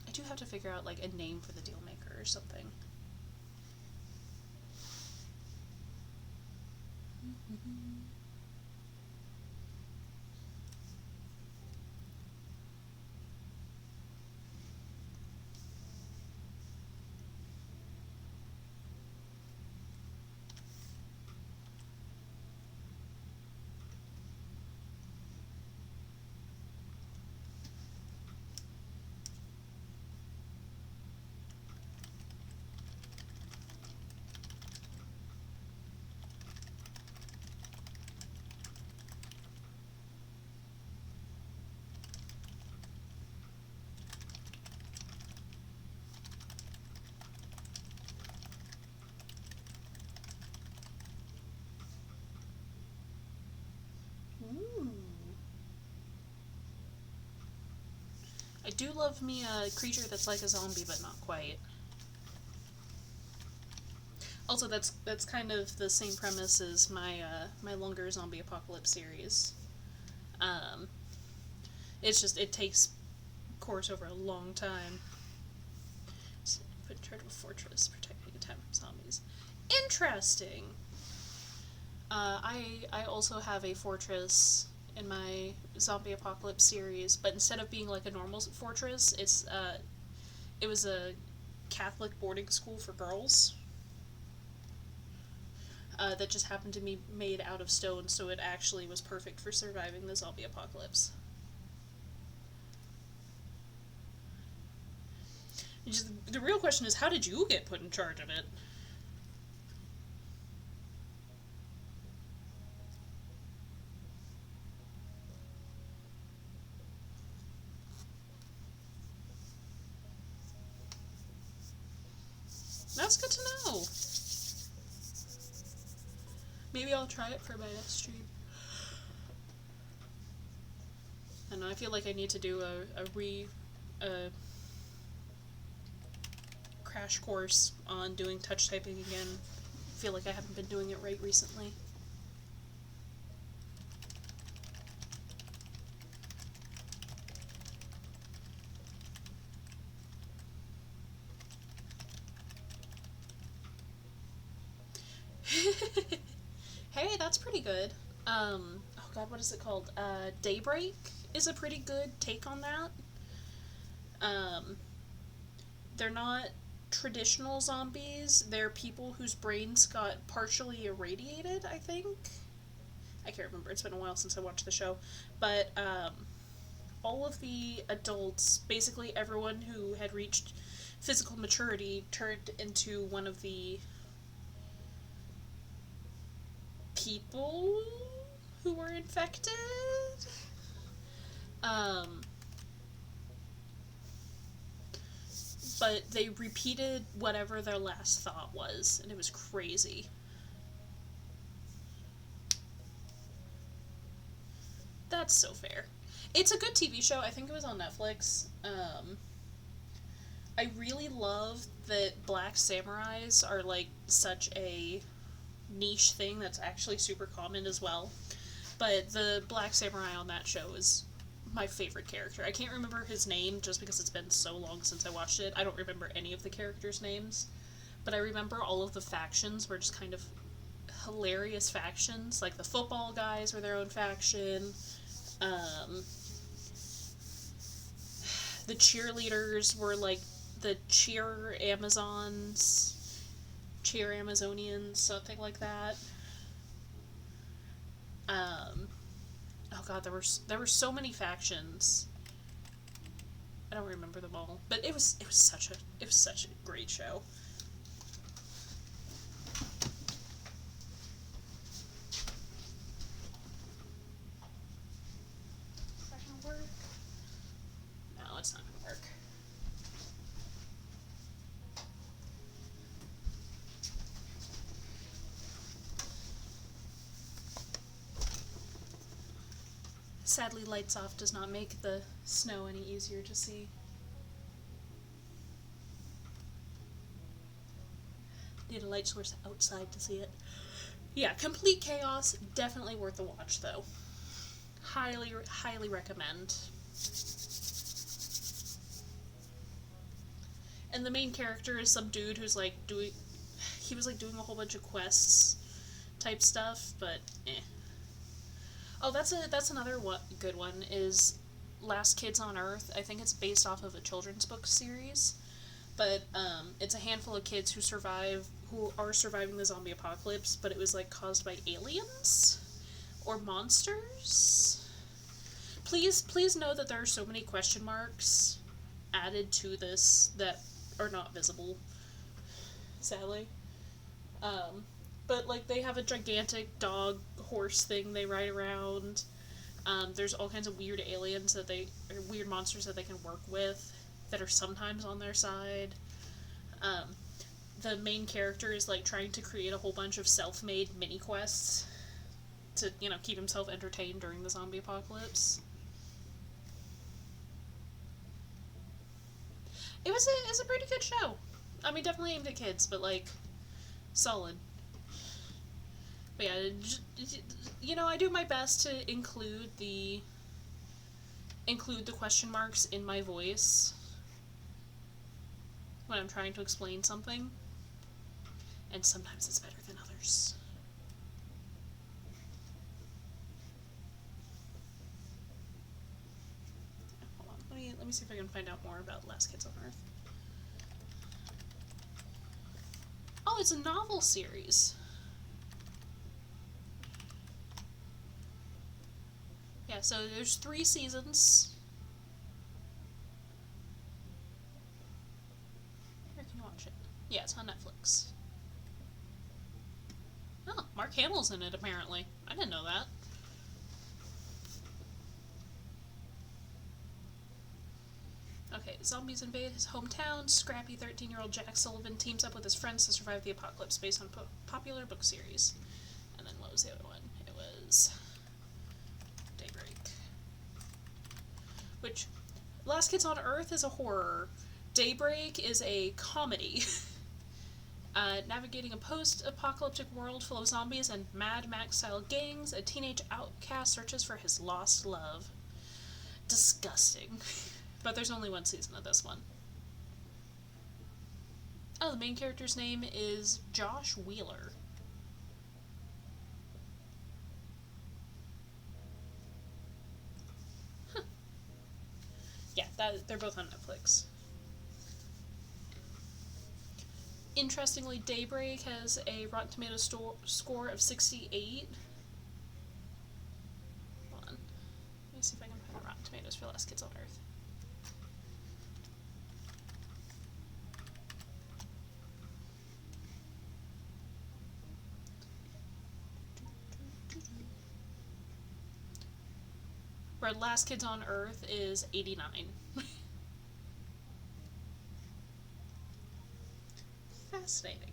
I do have to figure out like a name for the deal maker or something. Ooh. I do love me a creature that's like a zombie but not quite. Also, that's kind of the same premise as my my longer zombie apocalypse series. It's just it takes course over a long time. So, put in charge of a fortress protecting a town from zombies. Interesting. I also have a fortress in my zombie apocalypse series, but instead of being like a normal fortress, it was a Catholic boarding school for girls. That just happened to be made out of stone, so it actually was perfect for surviving the zombie apocalypse. The real question is, how did you get put in charge of it? That's good to know. Maybe I'll try it for my next stream. I know, I feel like I need to do a crash course on doing touch typing again. I feel like I haven't been doing it right recently. Hey, that's pretty good. Oh god, what is it called? Daybreak is a pretty good take on that. They're not traditional zombies. They're people whose brains got partially irradiated, I think. I can't remember. It's been a while since I watched the show. But, all of the adults, basically everyone who had reached physical maturity, turned into one of the people who were infected. But they repeated whatever their last thought was, and it was crazy. That's so fair. It's a good TV show. I think it was on Netflix. I really love that black samurais are like such a niche thing that's actually super common as well. But the Black Samurai on that show is my favorite character. I can't remember his name just because it's been so long since I watched it. I don't remember any of the characters' names, but I remember all of the factions were just kind of hilarious factions. Like the football guys were their own faction. The cheerleaders were like the cheer Amazons, cheer Amazonians, something like that. Oh god, there were so many factions. I don't remember them all, but it was such a great show. Is that gonna work? No, it's not gonna work. Sadly, lights off does not make the snow any easier to see. Need a light source outside to see it. Yeah, Complete Chaos, definitely worth a watch though. Highly, highly recommend. And the main character is some dude who's like doing a whole bunch of quests type stuff, but eh. Oh, that's another good one is Last Kids on Earth. I think it's based off of a children's book series, but it's a handful of kids who are surviving the zombie apocalypse, but it was like caused by aliens or monsters. Please know that there are so many question marks added to this that are not visible, sadly. But like they have a gigantic dog horse thing they ride around. There's all kinds of weird aliens weird monsters that they can work with that are sometimes on their side. The main character is like trying to create a whole bunch of self-made mini quests to, keep himself entertained during the zombie apocalypse. It's a pretty good show. I mean, definitely aimed at kids, but like solid. But yeah, I do my best to include the question marks in my voice when I'm trying to explain something. And sometimes it's better than others. Hold on, let me see if I can find out more about Last Kids on Earth. Oh, it's a novel series. Yeah, so there's 3 seasons. Where can you watch it? Yeah, it's on Netflix. Oh, Mark Hamill's in it, apparently. I didn't know that. Okay, zombies invade his hometown. Scrappy 13-year-old Jack Sullivan teams up with his friends to survive the apocalypse based on popular book series. And then what was the other one? It was Daybreak. Which, Last Kids on Earth is a horror. Daybreak is a comedy. Navigating a post-apocalyptic world full of zombies and Mad Max-style gangs, a teenage outcast searches for his lost love. Disgusting. But there's only 1 season of this one. Oh, the main character's name is Josh Wheeler. Huh. Yeah, they're both on Netflix. Interestingly, Daybreak has a Rotten Tomatoes score of 68. Hold on. Let me see if I can find Rotten Tomatoes for Last Kids on Earth. Where Last Kids on Earth is 89. Fascinating.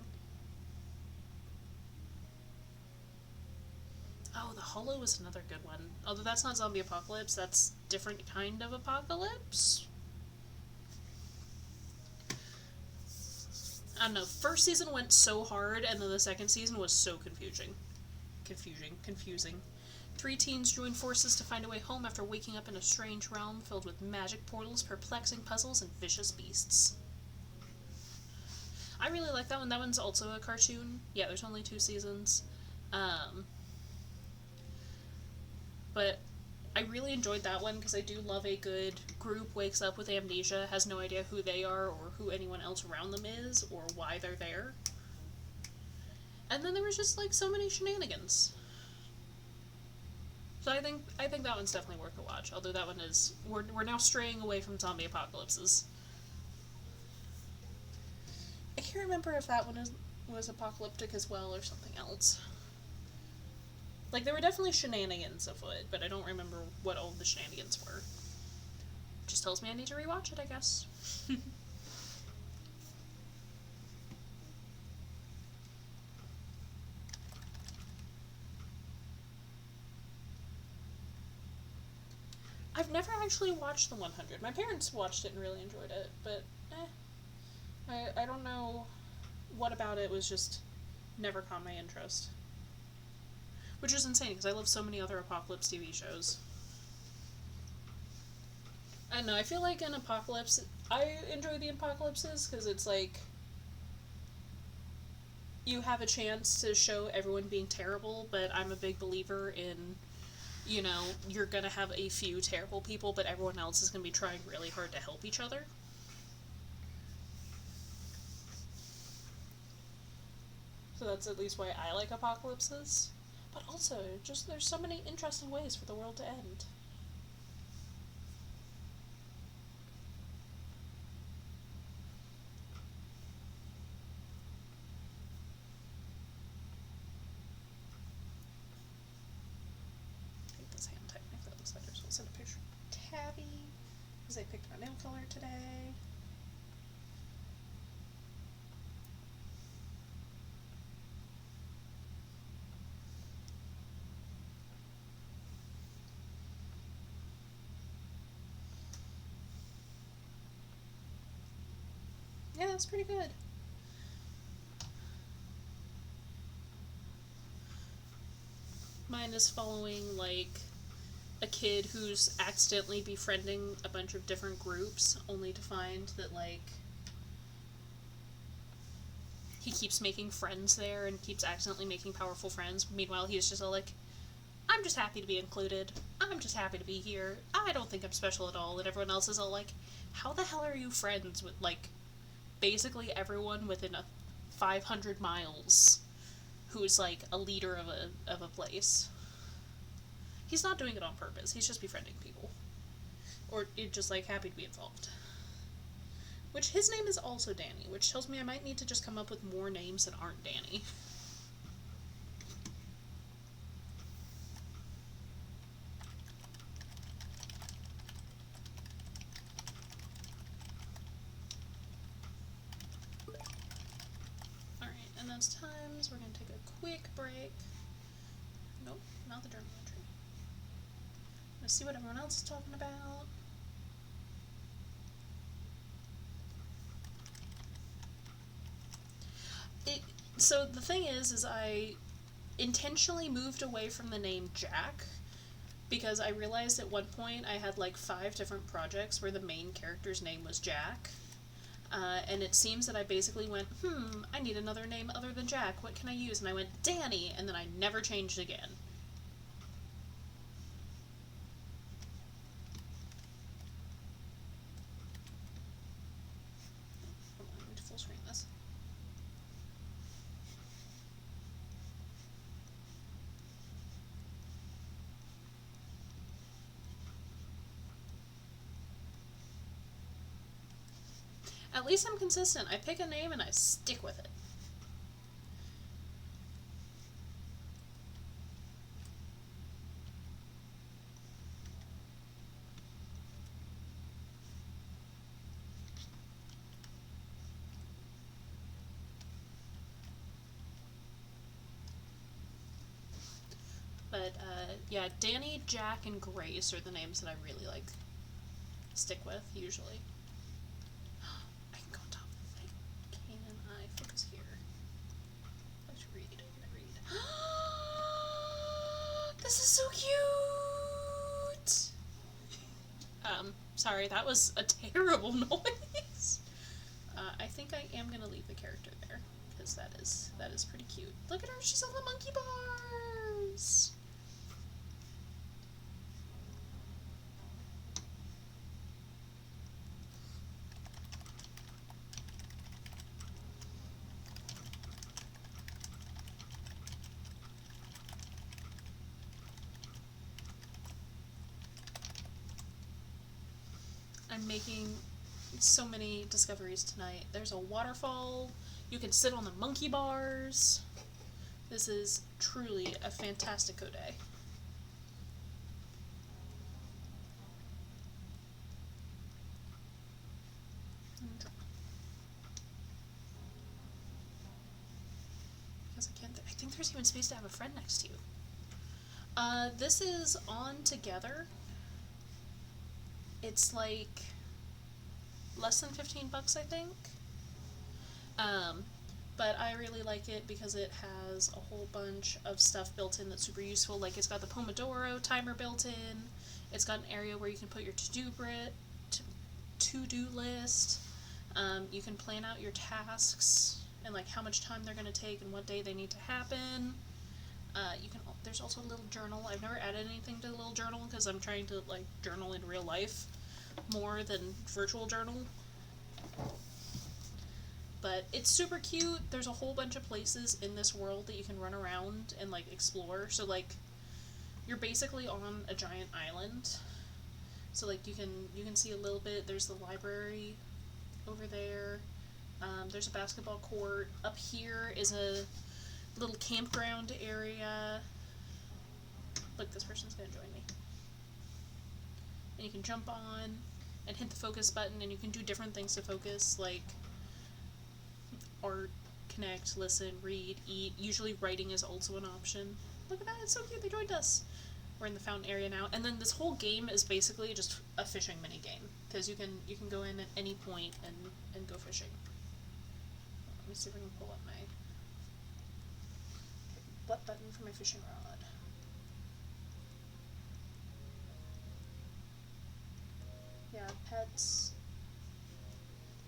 Oh, The Hollow is another good one. Although that's not zombie apocalypse, that's different kind of apocalypse. I don't know. First season went so hard, and then the second season was so confusing. Three teens join forces to find a way home after waking up in a strange realm filled with magic portals, perplexing puzzles, and vicious beasts. I really like that one. That one's also a cartoon. Yeah, there's only 2 seasons. But I really enjoyed that one because I do love a good group wakes up with amnesia, has no idea who they are or who anyone else around them is or why they're there. And then there was just like so many shenanigans. So I think that one's definitely worth a watch. Although that one is we're now straying away from zombie apocalypses. I can't remember if that one was apocalyptic as well or something else. Like, there were definitely shenanigans afoot, but I don't remember what all the shenanigans were. Just tells me I need to rewatch it, I guess. I've never actually watched The 100. My parents watched it and really enjoyed it, but I don't know what about it was just never caught my interest. Which is insane, because I love so many other Apocalypse TV shows. I don't know, I feel like in Apocalypse, I enjoy the Apocalypses, because it's like, you have a chance to show everyone being terrible, but I'm a big believer in, you know, you're gonna have a few terrible people, but everyone else is gonna be trying really hard to help each other. So that's at least why I like Apocalypses. But also, just there's so many interesting ways for the world to end. Take this hand type knife that looks better, so I'll send a picture of Tabby, because I picked my nail color today. Yeah, that's pretty good. Mine is following, like, a kid who's accidentally befriending a bunch of different groups, only to find that, like, he keeps making friends there and keeps accidentally making powerful friends. Meanwhile, he's just all like, I'm just happy to be included. I'm just happy to be here. I don't think I'm special at all. And everyone else is all like, how the hell are you friends with, like, basically everyone within 500 miles who's, like, a leader of a place? He's not doing it on purpose. He's just befriending people. Or just, like, happy to be involved. Which, his name is also Danny, which tells me I might need to just come up with more names that aren't Danny. Alright, and those times, we're going to take a quick break. Nope, not the journal entry. Let's see what everyone else is talking about. So the thing is I intentionally moved away from the name Jack because I realized at one point I had like 5 different projects where the main character's name was Jack. And it seems that I basically went, I need another name other than Jack. What can I use? And I went, Danny, and then I never changed again. Hold on, I need to full screen this. At least I'm consistent. I pick a name and I stick with it. But, yeah, Danny, Jack, and Grace are the names that I really, like, stick with, usually. I can go on top. Can I focus here? Let's read. This is so cute! Sorry, that was a terrible noise. I think I am gonna leave the character there because that is pretty cute. Look at her, she's on the monkey bars. I'm making so many discoveries tonight. There's a waterfall. You can sit on the monkey bars. This is truly a fantastico day. Because I think there's even space to have a friend next to you. This is on Together. It's like less than $15, I think. But I really like it because it has a whole bunch of stuff built in that's super useful. Like, it's got the Pomodoro timer built in. It's got an area where you can put your to-do list. You can plan out your tasks and like how much time they're going to take and what day they need to happen. There's also a little journal. I've never added anything to the little journal because I'm trying to like journal in real life more than virtual journal. But it's super cute. There's a whole bunch of places in this world that you can run around and like explore. So like you're basically on a giant island. So like you can see a little bit. There's the library over there. There's a basketball court. Up here is a little campground area. Look, this person's gonna join me. And you can jump on and hit the focus button, and you can do different things to focus, like art, connect, listen, read, eat. Usually writing is also an option. Look at that, it's so cute, they joined us. We're in the fountain area now, and then this whole game is basically just a fishing mini game, because you can go in at any point and go fishing. Let me see if I can pull up my butt button for my fishing rod. Yeah, pets.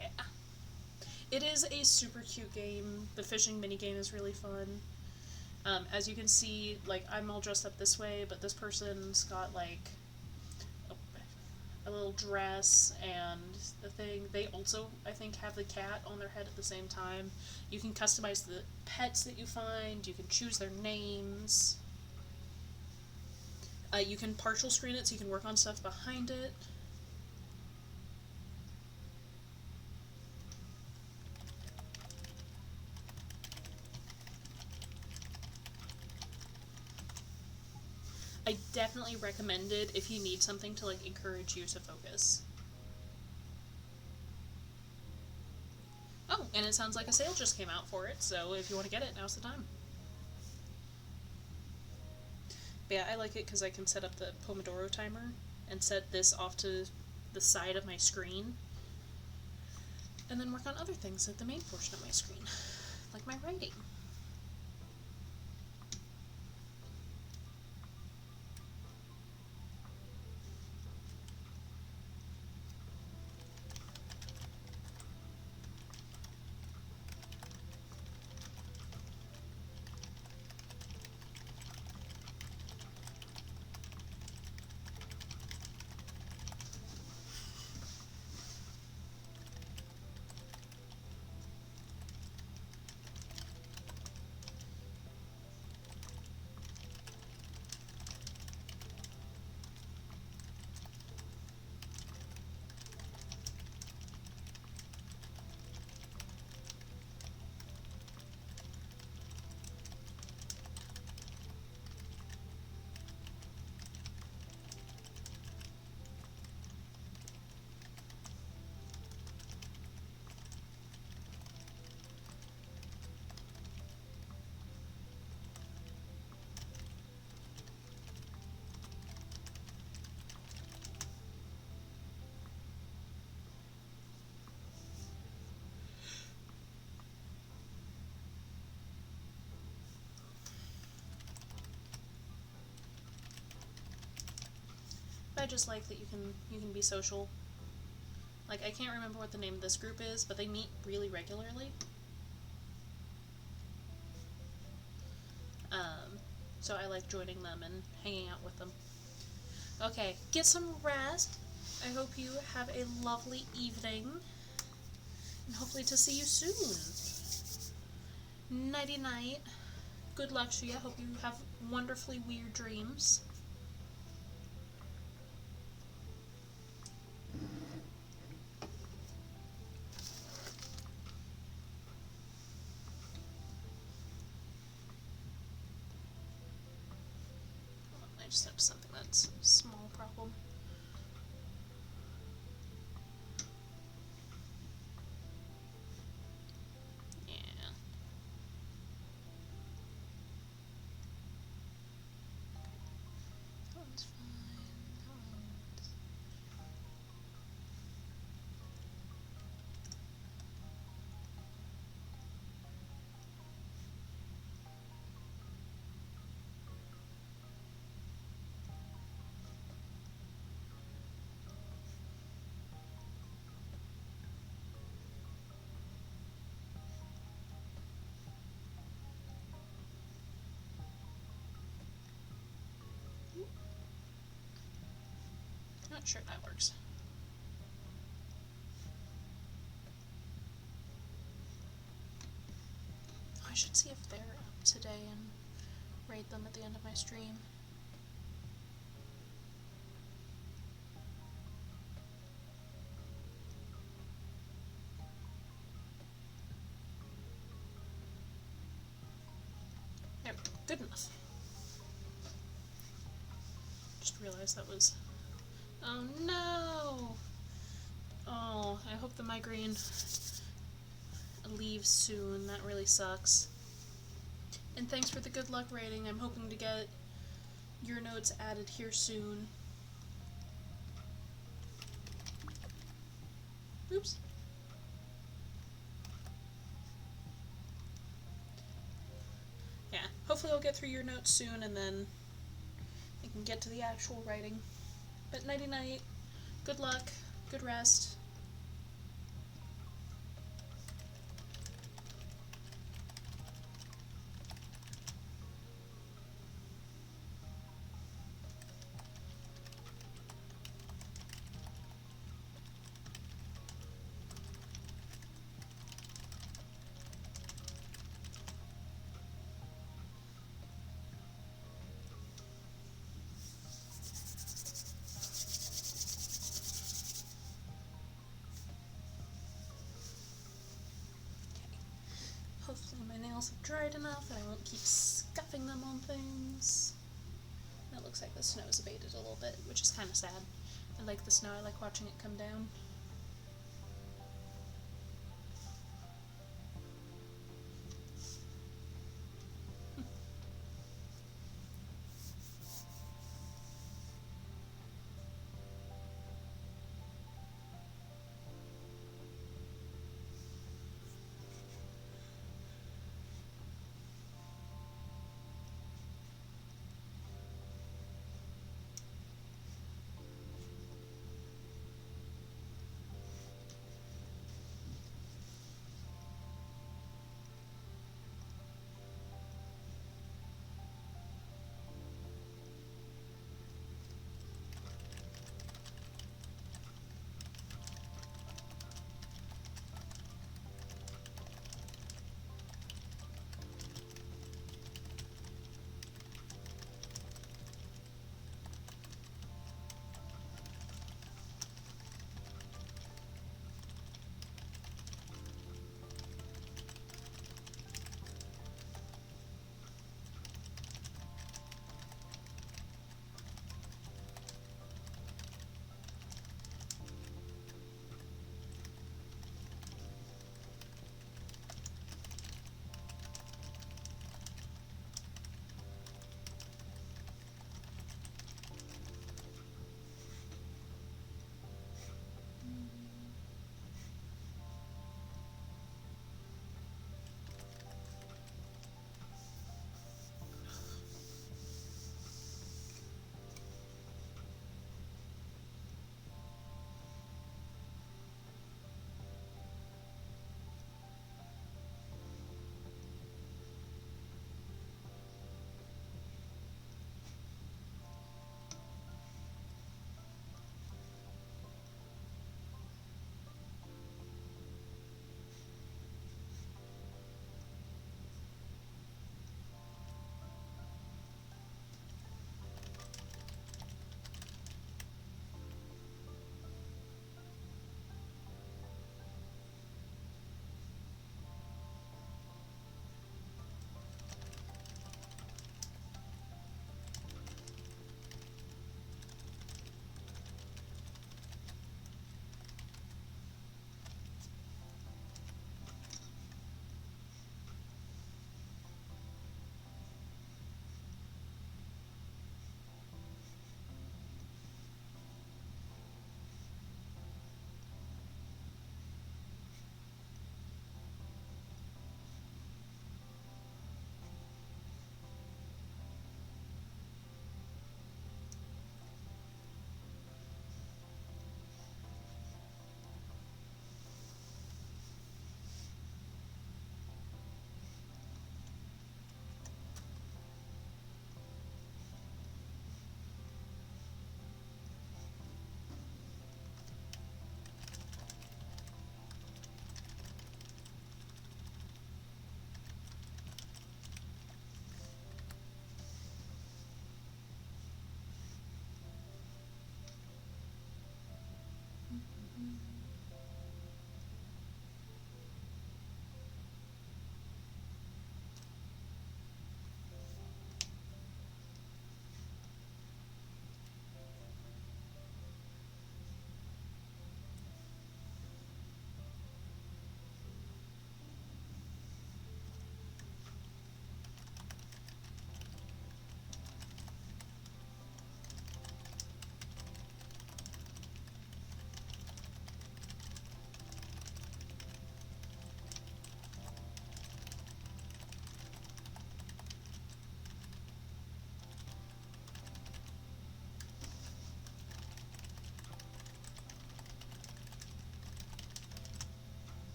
Yeah. It is a super cute game. The fishing mini game is really fun. As you can see, like, I'm all dressed up this way, but this person's got, like, a little dress and the thing. They also, I think, have the cat on their head at the same time. You can customize the pets that you find. You can choose their names. You can partial screen it so you can work on stuff behind it. I definitely recommend it if you need something to like encourage you to focus. Oh, and it sounds like a sale just came out for it, so if you want to get it, now's the time. But yeah, I like it because I can set up the Pomodoro timer and set this off to the side of my screen, and then work on other things at the main portion of my screen, like my writing. I just like that you can be social Like, I can't remember what the name of this group is, but they meet really regularly. So I like joining them and hanging out with them. Okay, get some rest. I hope you have a lovely evening. And hopefully to see you soon. Nighty night. Good luck to you. I hope you have wonderfully weird dreams. I just have something that's a small problem. Yeah. That one's fine. That one's... Not sure that works. I should see if they're up today and raid them at the end of my stream. There we go. Good enough. Just realized that was... Oh no! Oh, I hope the migraine leaves soon. That really sucks. And thanks for the good luck rating. I'm hoping to get your notes added here soon. Oops. Yeah, hopefully I'll get through your notes soon and then I can get to the actual writing. But nighty night, good luck, good rest. Hopefully my nails have dried enough and I won't keep scuffing them on things. It looks like the snow's abated a little bit, which is kind of sad. I like the snow, I like watching it come down.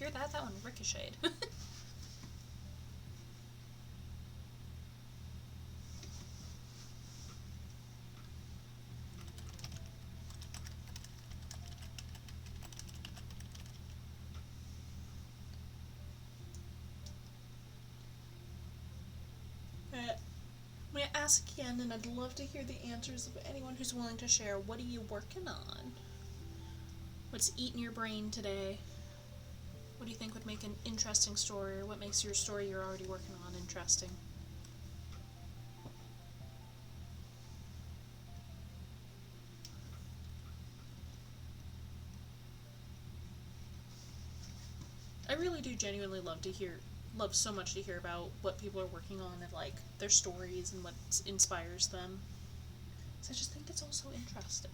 hear that? That one ricocheted. I'm going to ask again, and I'd love to hear the answers of anyone who's willing to share. What are you working on? What's eating your brain today? What do you think would make an interesting story, or what makes your story you're already working on interesting? I really do genuinely love so much to hear about what people are working on and like their stories and what inspires them. So I just think it's all so interesting.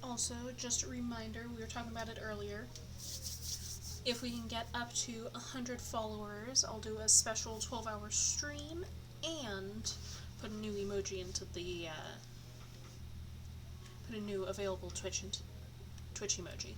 Also, just a reminder, we were talking about it earlier. If we can get up to 100 followers, I'll do a special 12-hour stream and put a new emoji into the, put a new available Twitch emoji.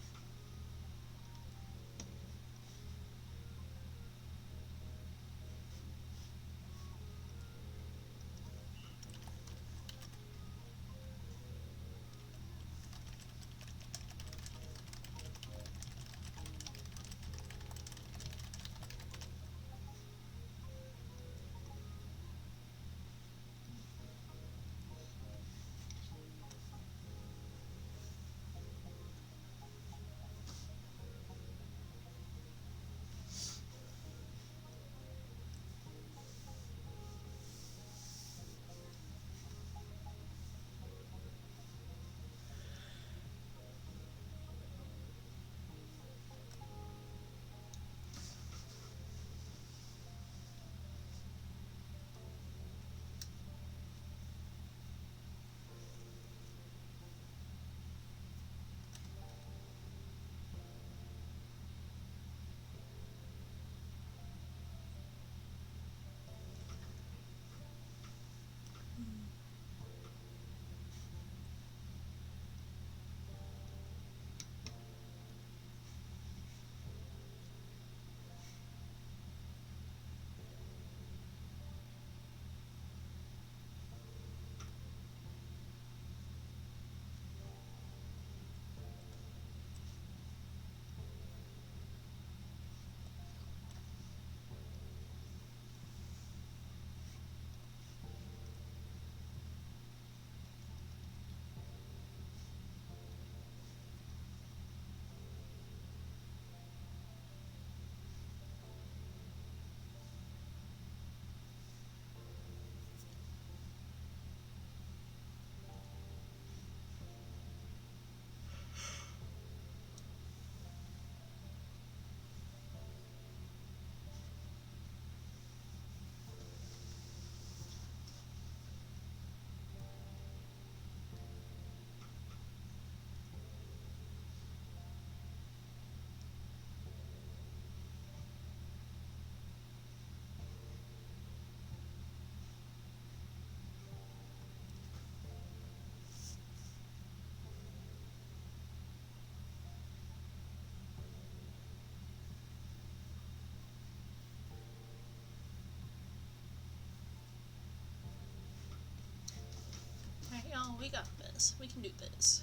We got this. We can do this.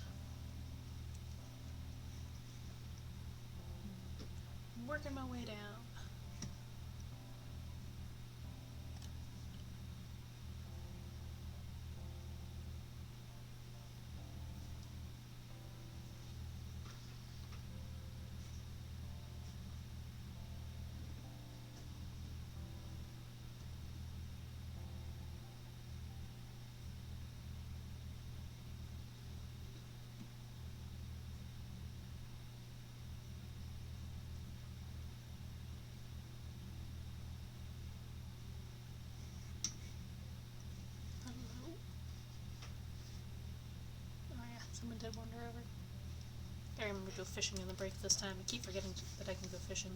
Working my way down. Hello? Oh yeah, someone did wander over. I remember to go fishing in the break this time. I keep forgetting that I can go fishing.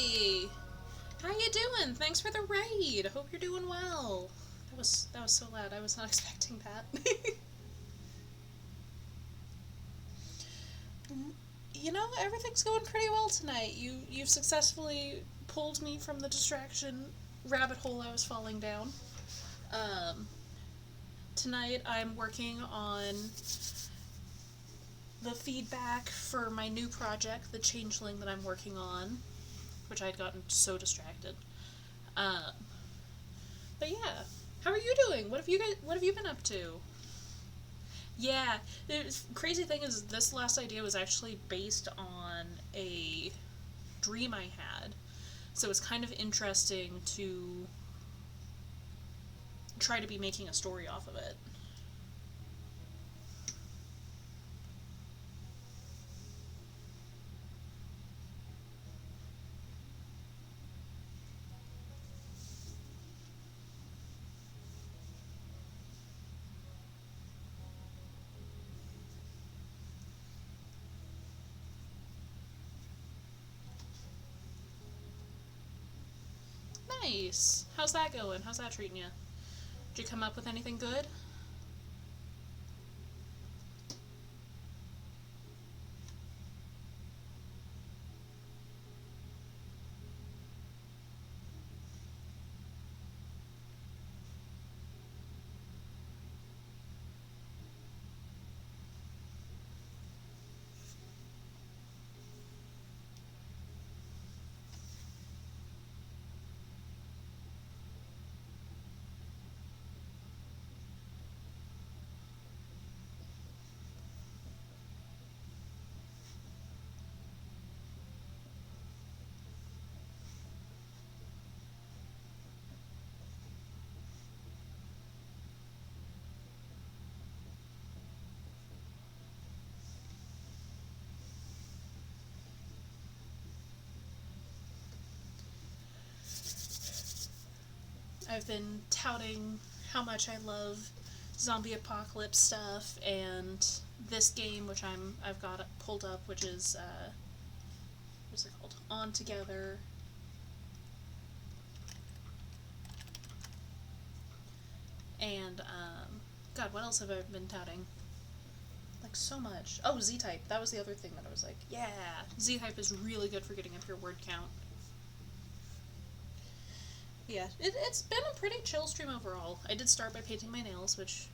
Hi! How you doing? Thanks for the raid. Hope you're doing well. That was so loud. I was not expecting that. You know, everything's going pretty well tonight. You've successfully pulled me from the distraction rabbit hole I was falling down. Tonight I'm working on the feedback for my new project, the Changeling that I'm working on, which I had gotten so distracted. But yeah, how are you doing? What have you been up to? Yeah, the crazy thing is this last idea was actually based on a dream I had. So it's kind of interesting to try to be making a story off of it. Nice. How's that going? How's that treating you? Did you come up with anything good? I've been touting how much I love zombie apocalypse stuff, and this game, which I've got pulled up, which is what's it called? On Together. And God, what else have I been touting? Like so much. Oh, Z-Type. That was the other thing that I was like, yeah, Z-Type is really good for getting up your word count. Yeah, it's been a pretty chill stream overall. I did start by painting my nails, which,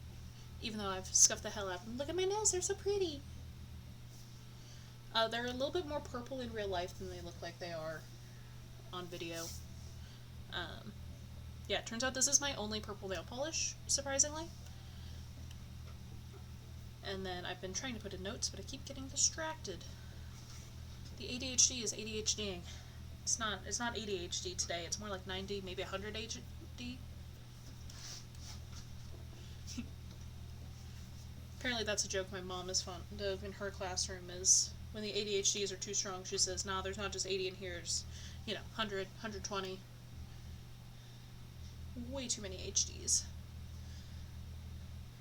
even though I've scuffed the hell out of them, look at my nails, they're so pretty. They're a little bit more purple in real life than they look like they are on video. Yeah, it turns out this is my only purple nail polish, surprisingly. And then I've been trying to put in notes, but I keep getting distracted. The ADHD is ADHDing. It's not ADHD today, it's more like 90, maybe 100 ADHD. Apparently that's a joke my mom is fond of in her classroom, is when the ADHDs are too strong, she says, nah, there's not just 80 in here, there's, 100, 120. Way too many HDs.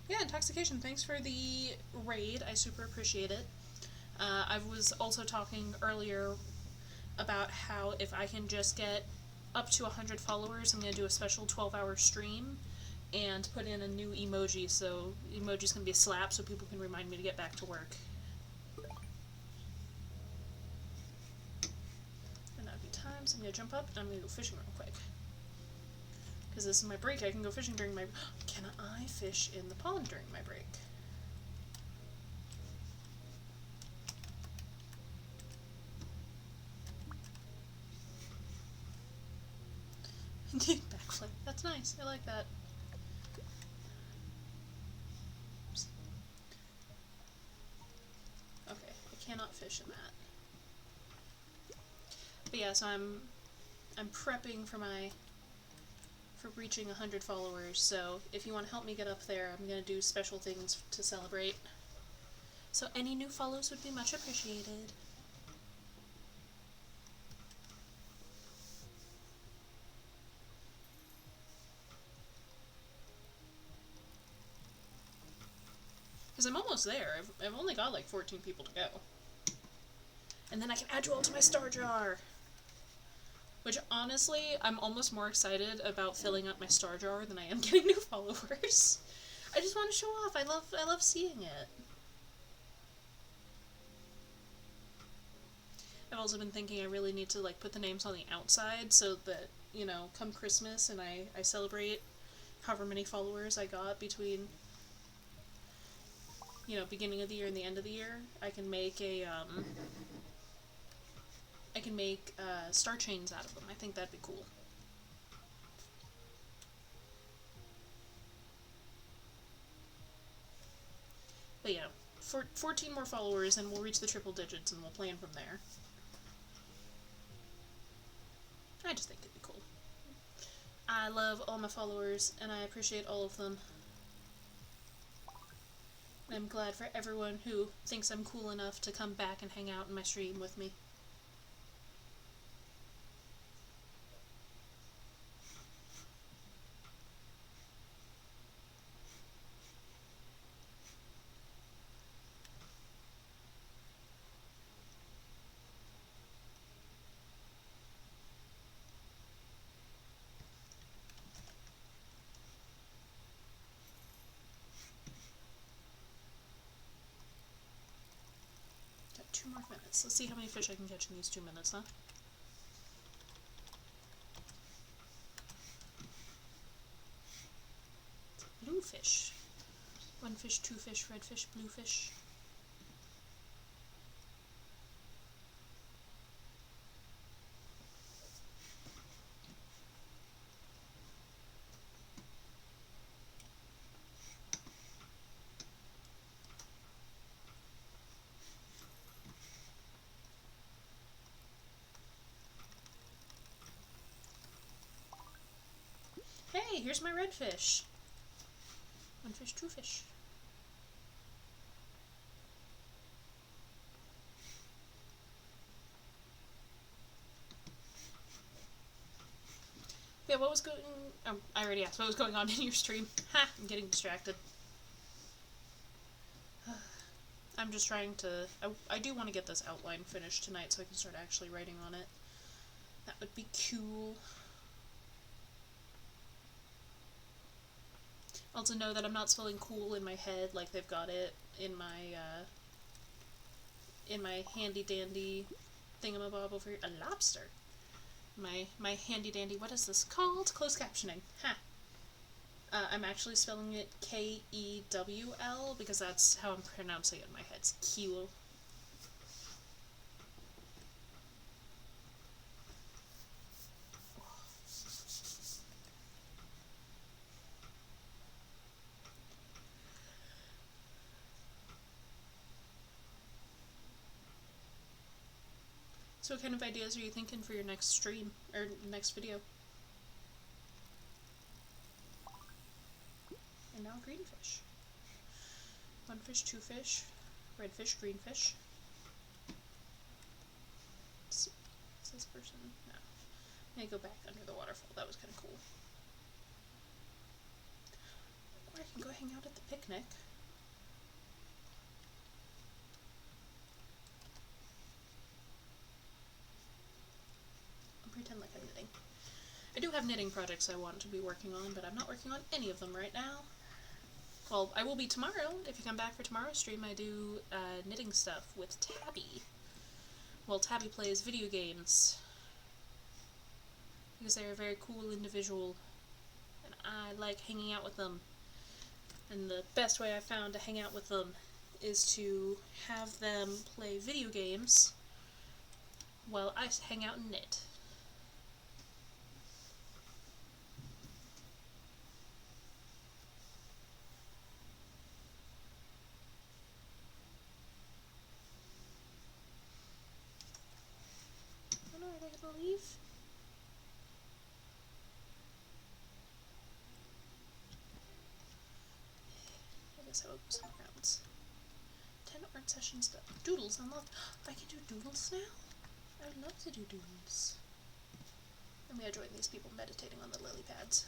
Yeah, Intoxication, thanks for the raid, I super appreciate it. I was also talking earlier about how if I can just get up to 100 followers, I'm going to do a special 12-hour stream and put in a new emoji, so emoji's going to be a slap so people can remind me to get back to work. And that'd be time, so I'm going to jump up and I'm going to go fishing real quick. Because this is my break, I can go fishing during my... Can I fish in the pond during my break? Backflip. That's nice. I like that. Oops. Okay, I cannot fish in that. But yeah, so I'm prepping for reaching 100 followers, so if you want to help me get up there, I'm going to do special things to celebrate. So any new follows would be much appreciated. Because I'm almost there. I've only got like 14 people to go. And then I can add you all to my star jar. Which, honestly, I'm almost more excited about filling up my star jar than I am getting new followers. I just want to show off. I love seeing it. I've also been thinking I really need to, like, put the names on the outside so that, you know, come Christmas and I celebrate however many followers I got between, you know, beginning of the year and the end of the year. I can make star chains out of them. I think that'd be cool. But yeah, 14 more followers and we'll reach the triple digits and we'll plan from there. I just think it'd be cool. I love all my followers and I appreciate all of them. I'm glad for everyone who thinks I'm cool enough to come back and hang out in my stream with me. Got 2 more minutes. Let's see how many fish I can catch in these 2 minutes, huh? Blue fish. 1 fish, 2 fish, red fish, blue fish. Hey, here's my red fish. 1 fish, 2 fish. Yeah, what was going... Oh, I already asked what was going on in your stream. Ha! I'm getting distracted. I'm just trying to... I do want to get this outline finished tonight so I can start actually writing on it. That would be cool. Also know that I'm not spelling cool in my head like they've got it in my handy dandy thingamabob over here. A lobster. My handy dandy, what is this called? Closed captioning. Ha! I'm actually spelling it K-E-W-L because that's how I'm pronouncing it in my head. It's Kewl. So what kind of ideas are you thinking for your next stream, or next video? And now green fish. 1 fish, 2 fish, red fish, green fish. Let's see. Is this person? No. I'm gonna go back under the waterfall. That was kind of cool. Or I can go hang out at the picnic. I'll pretend like I'm knitting. I do have knitting projects I want to be working on, but I'm not working on any of them right now. Well, I will be tomorrow. If you come back for tomorrow's stream, I do knitting stuff with Tabby. Well, Tabby plays video games. Because they're a very cool individual. And I like hanging out with them. And the best way I found to hang out with them is to have them play video games while I hang out and knit. Oh no, are they gonna leave? I guess I will go somewhere else. 10 art sessions done. Doodles unlocked. I can do doodles now? I would love to do doodles. I'm gonna join these people meditating on the lily pads.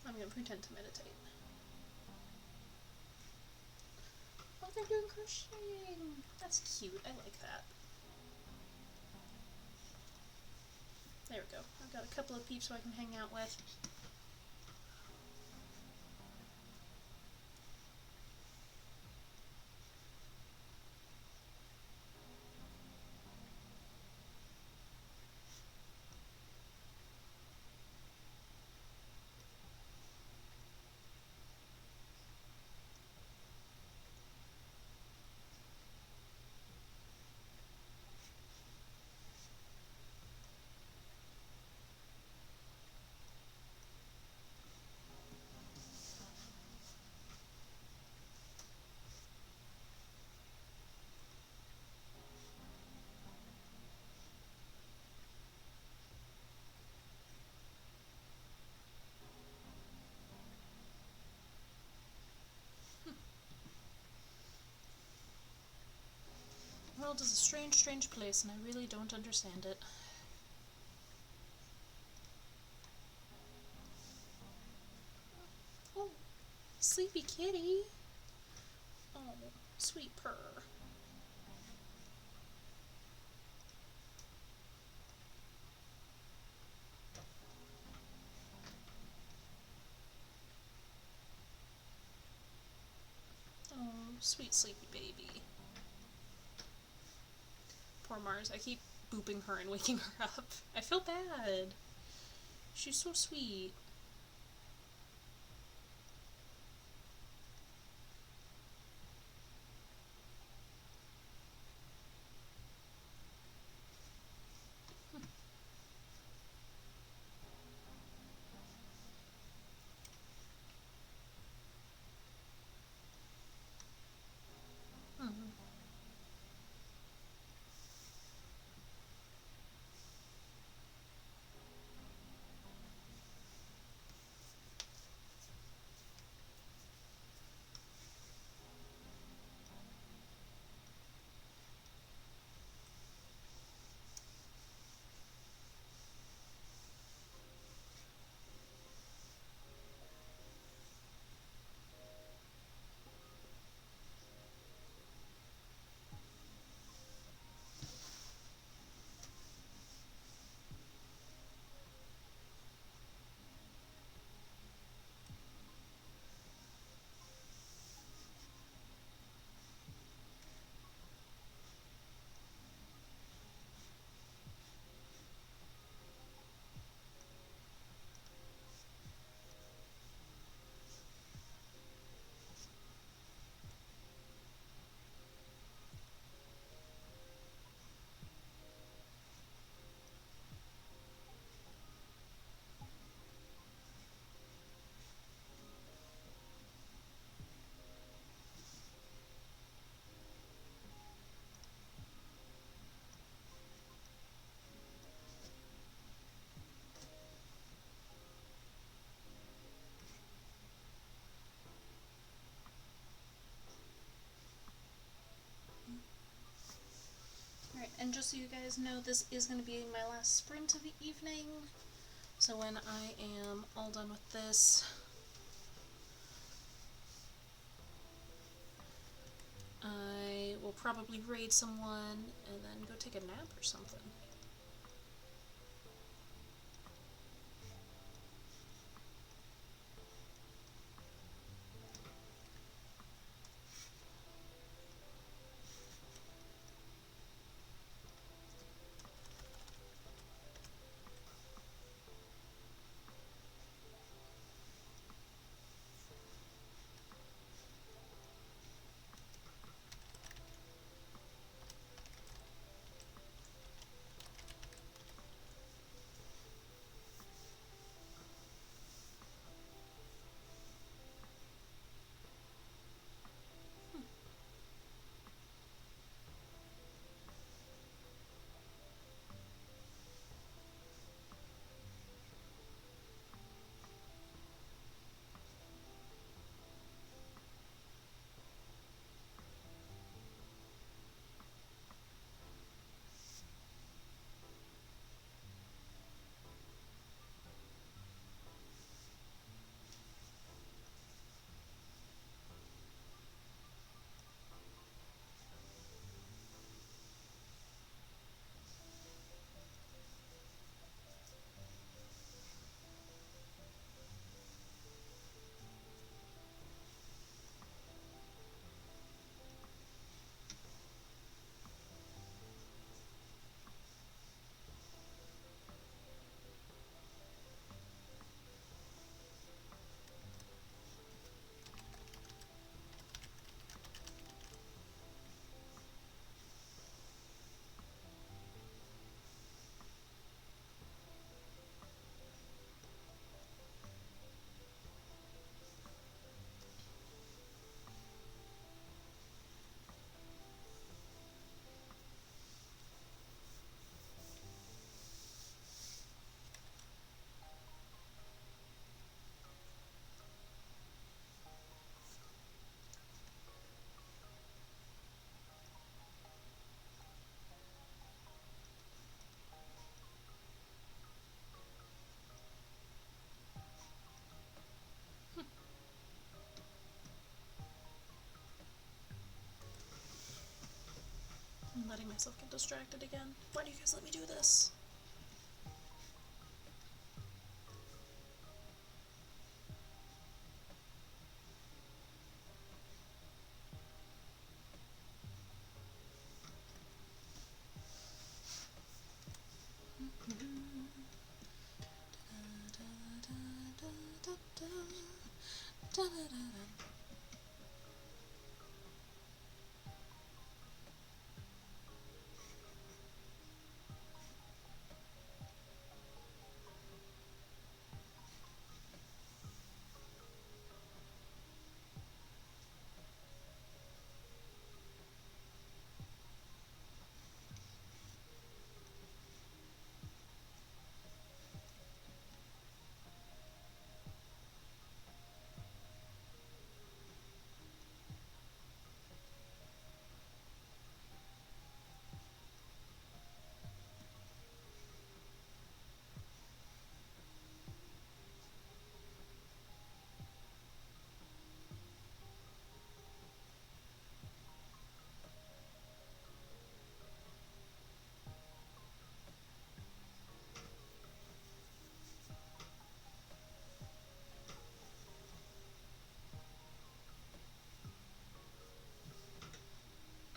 I'm gonna pretend to meditate. they're doing crocheting. That's cute. I like that. There we go. I've got a couple of peeps who I can hang out with. The world is a strange, strange place, and I really don't understand it. Oh, sleepy kitty. Oh, sweet purr. Oh, sweet sleepy baby. Poor Mars. I keep booping her and waking her up. I feel bad. She's so sweet. Mm. Alright, and just so you guys know, this is going to be my last sprint of the evening. So when I am all done with this, I will probably raid someone and then go take a nap or something. myself get distracted again. Why do you guys let me do this?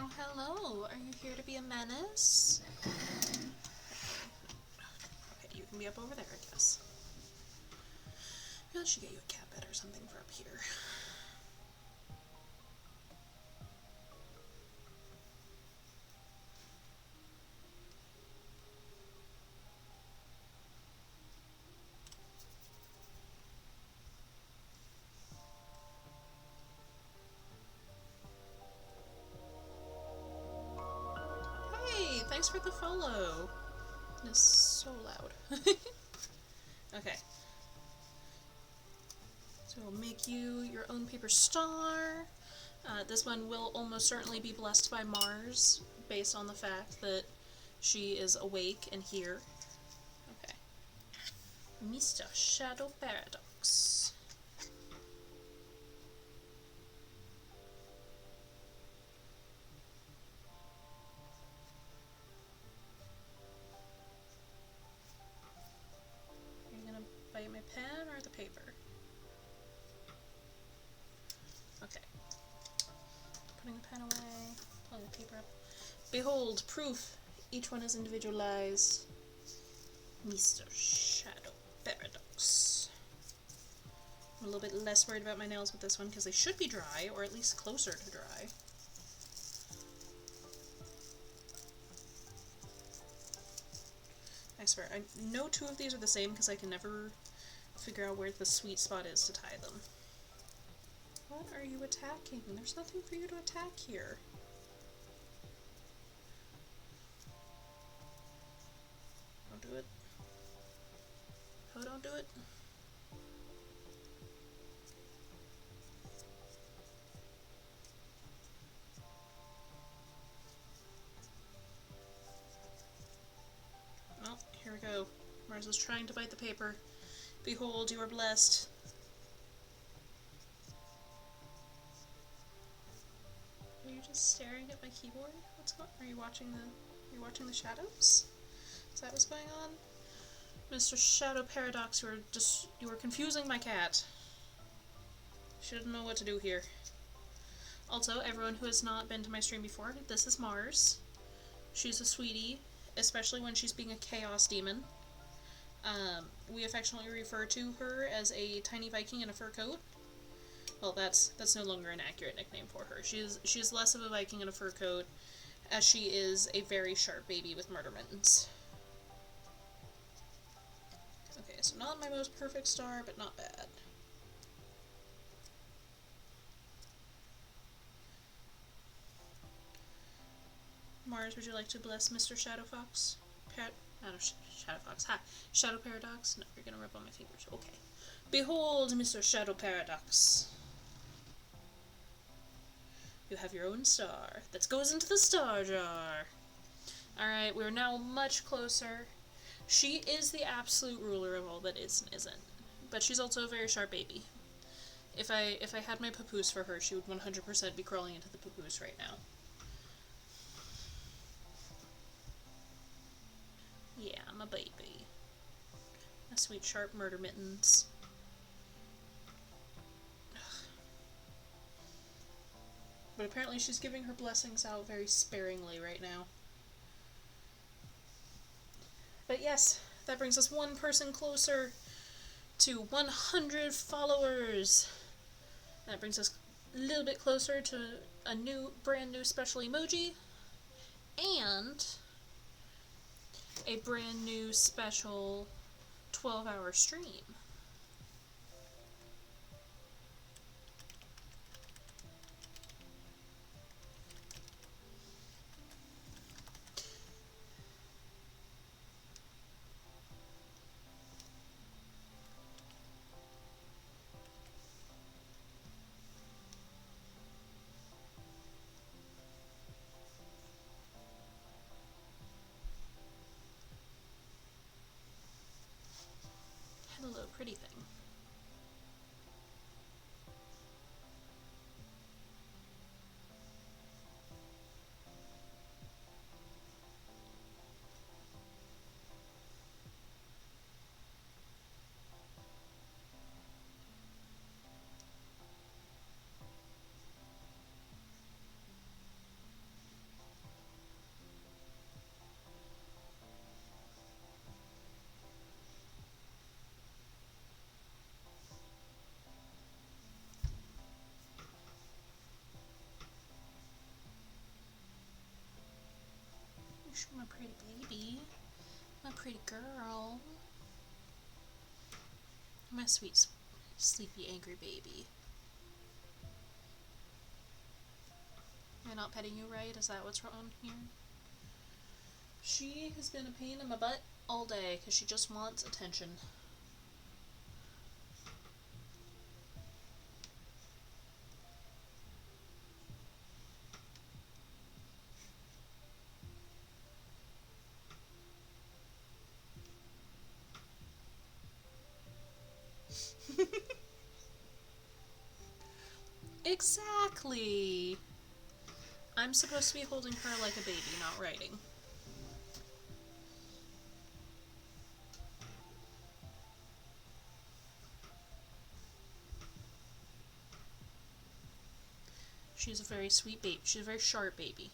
Oh, hello. Are you here to be a menace? Okay, you can be up over there, I guess. Maybe I should get you a cat bed or something for up here. Hey, thanks for the follow. It is so loud. Okay. So we'll make you your own paper star. This one will almost certainly be blessed by Mars, based on the fact that she is awake and here. Okay. Mr. Shadow Paradox. Are you gonna bite my pen or the paper? Okay. Putting the pen away, pulling the paper up. Behold, proof. Each one is individualized. Mr. Shadow Paradox. I'm a little bit less worried about my nails with this one because they should be dry, or at least closer to dry. I swear, I know two of these are the same because I can never figure out where the sweet spot is to tie them. What are you attacking? There's nothing for you to attack here. Don't do it. Oh, don't do it. Well, here we go. Mars is trying to bite the paper. Behold, you are blessed. Are you just staring at my keyboard? What's going on? Are you watching the shadows? Is that what's going on? Mr. Shadow Paradox, you are confusing my cat. She doesn't know what to do here. Also, everyone who has not been to my stream before, this is Mars. She's a sweetie, especially when she's being a chaos demon. We affectionately refer to her as a tiny Viking in a fur coat. Well, that's no longer an accurate nickname for her. She's less of a Viking in a fur coat, as she is a very sharp baby with murder mittens. Okay, so not my most perfect star, but not bad. Mars, would you like to bless Mr. Shadow Fox? Shadow Fox. Ha! Shadow Paradox? No, you're gonna rub on my fingers. Okay. Behold, Mr. Shadow Paradox. You have your own star. That goes into the star jar. Alright, we're now much closer. She is the absolute ruler of all that is and isn't. But she's also a very sharp baby. If I had my papoose for her, she would 100% be crawling into the papoose right now. my baby. My sweet sharp murder mittens. But apparently she's giving her blessings out very sparingly right now. But yes, that brings us one person closer to 100 followers. That brings us a little bit closer to a brand new special emoji and a brand new special 12-hour stream. Hello, pretty thing. My pretty baby. My pretty girl. My sweet, sleepy, angry baby. Am I not petting you right? Is that what's wrong here? She has been a pain in my butt all day because she just wants attention. Exactly! I'm supposed to be holding her like a baby, not writing. She's a very sweet baby. She's a very sharp baby.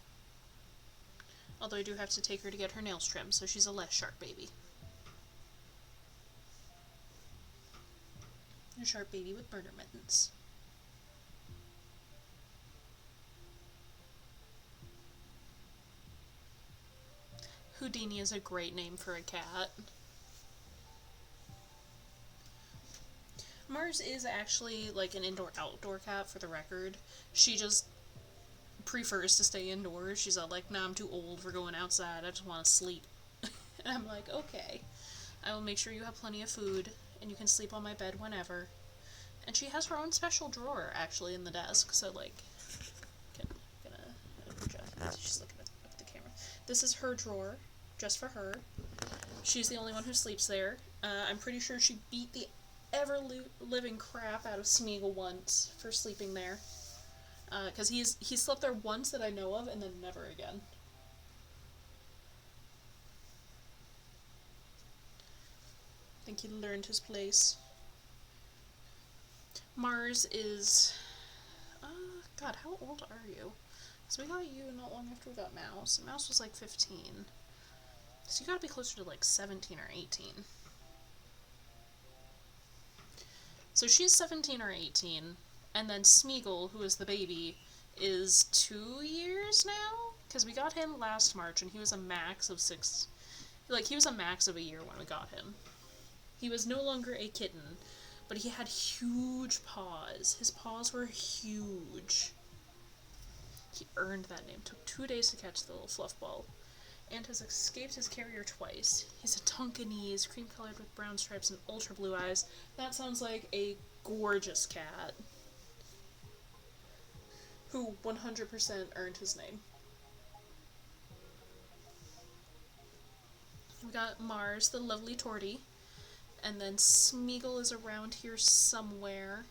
Although I do have to take her to get her nails trimmed, so she's a less sharp baby. A sharp baby with murder mittens. Houdini is a great name for a cat. Mars is actually like an indoor-outdoor cat, for the record. She just prefers to stay indoors. She's all like, nah, I'm too old for going outside. I just want to sleep. And I'm like, okay. I will make sure you have plenty of food, and you can sleep on my bed whenever. And she has her own special drawer, actually, in the desk, so, like, she's looking up at the camera. This is her drawer, just for her. She's the only one who sleeps there. I'm pretty sure she beat the ever-living crap out of Smeagol once for sleeping there. Because he slept there once that I know of, and then never again. I think he learned his place. Mars is... God, how old are you? So we got you not long after we got Mouse. Mouse was like 15. So you gotta be closer to like 17 or 18. So she's 17 or 18, and then Smeagol, who is the baby, is 2 years now? Because we got him last March, and he was a max of 6... Like, he was a max of a year when we got him. He was no longer a kitten, but he had huge paws. His paws were huge. He earned that name. Took 2 days to catch the little fluff ball. And has escaped his carrier twice. He's a Tonkinese, cream-colored with brown stripes and ultra-blue eyes. That sounds like a gorgeous cat. Who 100% earned his name. We got Mars, the lovely tortie. And then Smeagol is around here somewhere.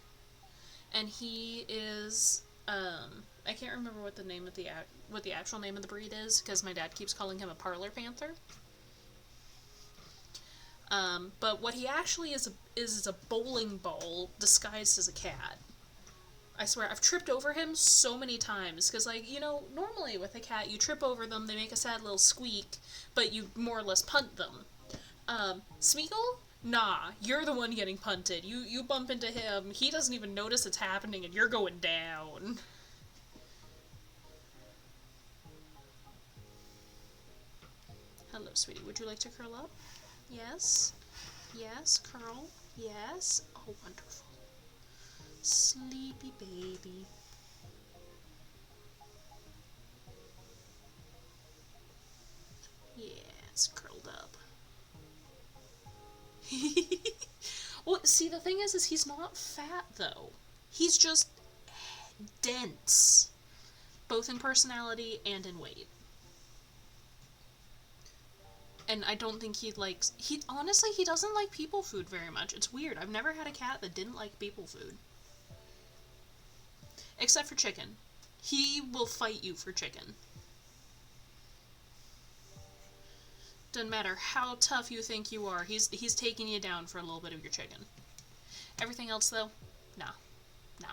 And he is, I can't remember what the name of what the actual name of the breed is, because my dad keeps calling him a parlor panther. But what he actually is a bowling ball disguised as a cat. I swear, I've tripped over him so many times, because, like, normally with a cat, you trip over them, they make a sad little squeak, but you more or less punt them. Smeagol? Nah, you're the one getting punted. You bump into him, he doesn't even notice it's happening, and you're going down. Hello, sweetie. Would you like to curl up? Yes? Yes, curl. Yes. Oh, wonderful. Sleepy baby. Yeah, it's curled up. Well, see, the thing is he's not fat, though. He's just dense. Both in personality and in weight. And I don't think he honestly, he doesn't like people food very much. It's weird. I've never had a cat that didn't like people food. Except for chicken. He will fight you for chicken. Doesn't matter how tough you think you are, he's taking you down for a little bit of your chicken. Everything else, though, nah. Nah.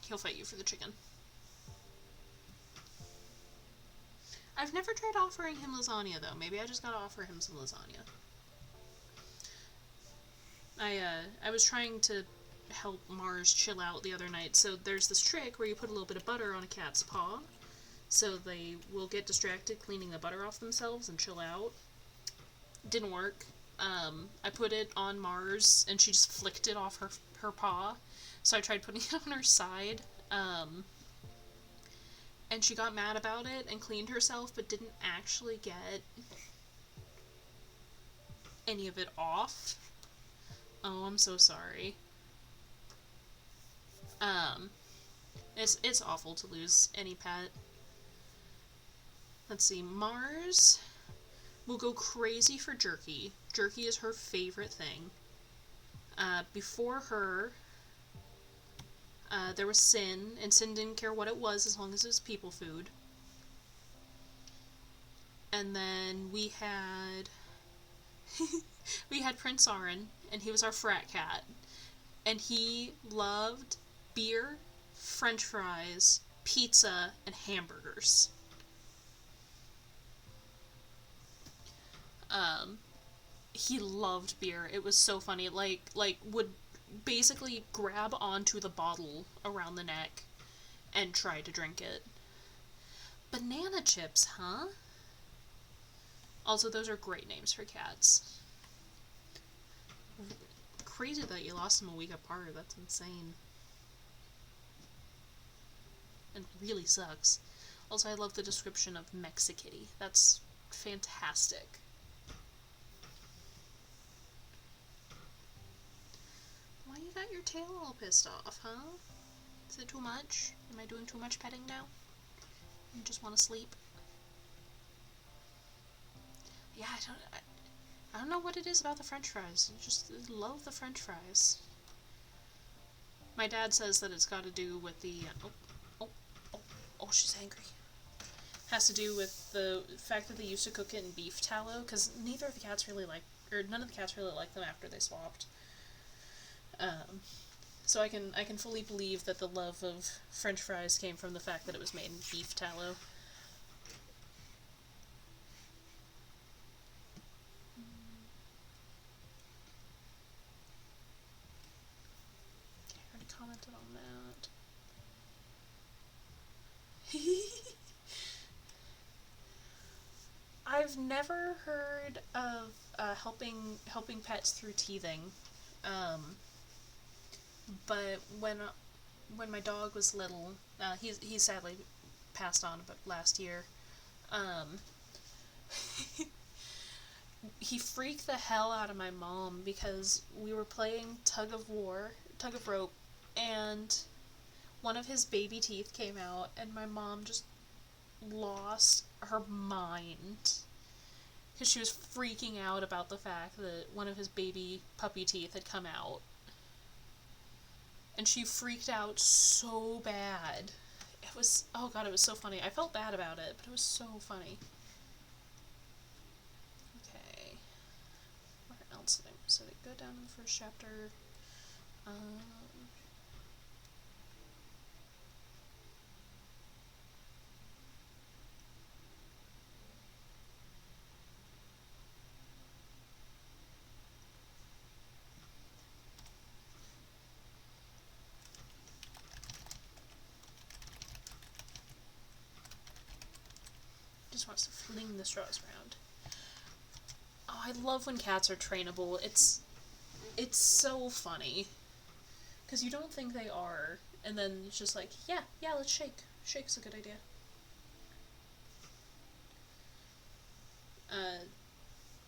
He'll fight you for the chicken. I've never tried offering him lasagna, though. Maybe I just gotta offer him some lasagna. I was trying to help Mars chill out the other night, so there's this trick where you put a little bit of butter on a cat's paw, so they will get distracted cleaning the butter off themselves and chill out. Didn't work. I put it on Mars, and she just flicked it off her paw, so I tried putting it on her side, and she got mad about it and cleaned herself, but didn't actually get any of it off. Oh, I'm so sorry. It's awful to lose any pet. Let's see, Mars will go crazy for jerky. Jerky is her favorite thing. Before her, there was Sin, and Sin didn't care what it was as long as it was people food. And then we had Prince Arin, and he was our frat cat, and he loved beer, French fries, pizza, and hamburgers. He loved beer. It was so funny. Like would basically grab onto the bottle around the neck and try to drink it. Banana chips, huh? Also, those are great names for cats. Crazy that you lost them a week apart. That's insane. And really sucks. Also, I love the description of Mexikitty. That's fantastic. Why you got your tail all pissed off, huh? Is it too much? Am I doing too much petting now? You just want to sleep? Yeah, I don't know what it is about the French fries. I just love the French fries. My dad says that it's got to do with the oh, she's angry. Has to do with the fact that they used to cook it in beef tallow, because none of the cats really liked them after they swapped. So I can fully believe that the love of French fries came from the fact that it was made in beef tallow. I already commented on that. I've never heard of helping pets through teething, but when my dog was little, he sadly passed on about last year. He freaked the hell out of my mom because we were playing tug of rope, and one of his baby teeth came out, and my mom just lost her mind. because she was freaking out about the fact that one of his baby puppy teeth had come out. And she freaked out so bad. It was, oh god, it was so funny. I felt bad about it, but it was so funny. Okay. Where else did I, so they go down in the first chapter. Just wants to fling the straws around. Oh, I love when cats are trainable. It's so funny. Because you don't think they are, and then it's just like, yeah, let's shake. Shake's a good idea.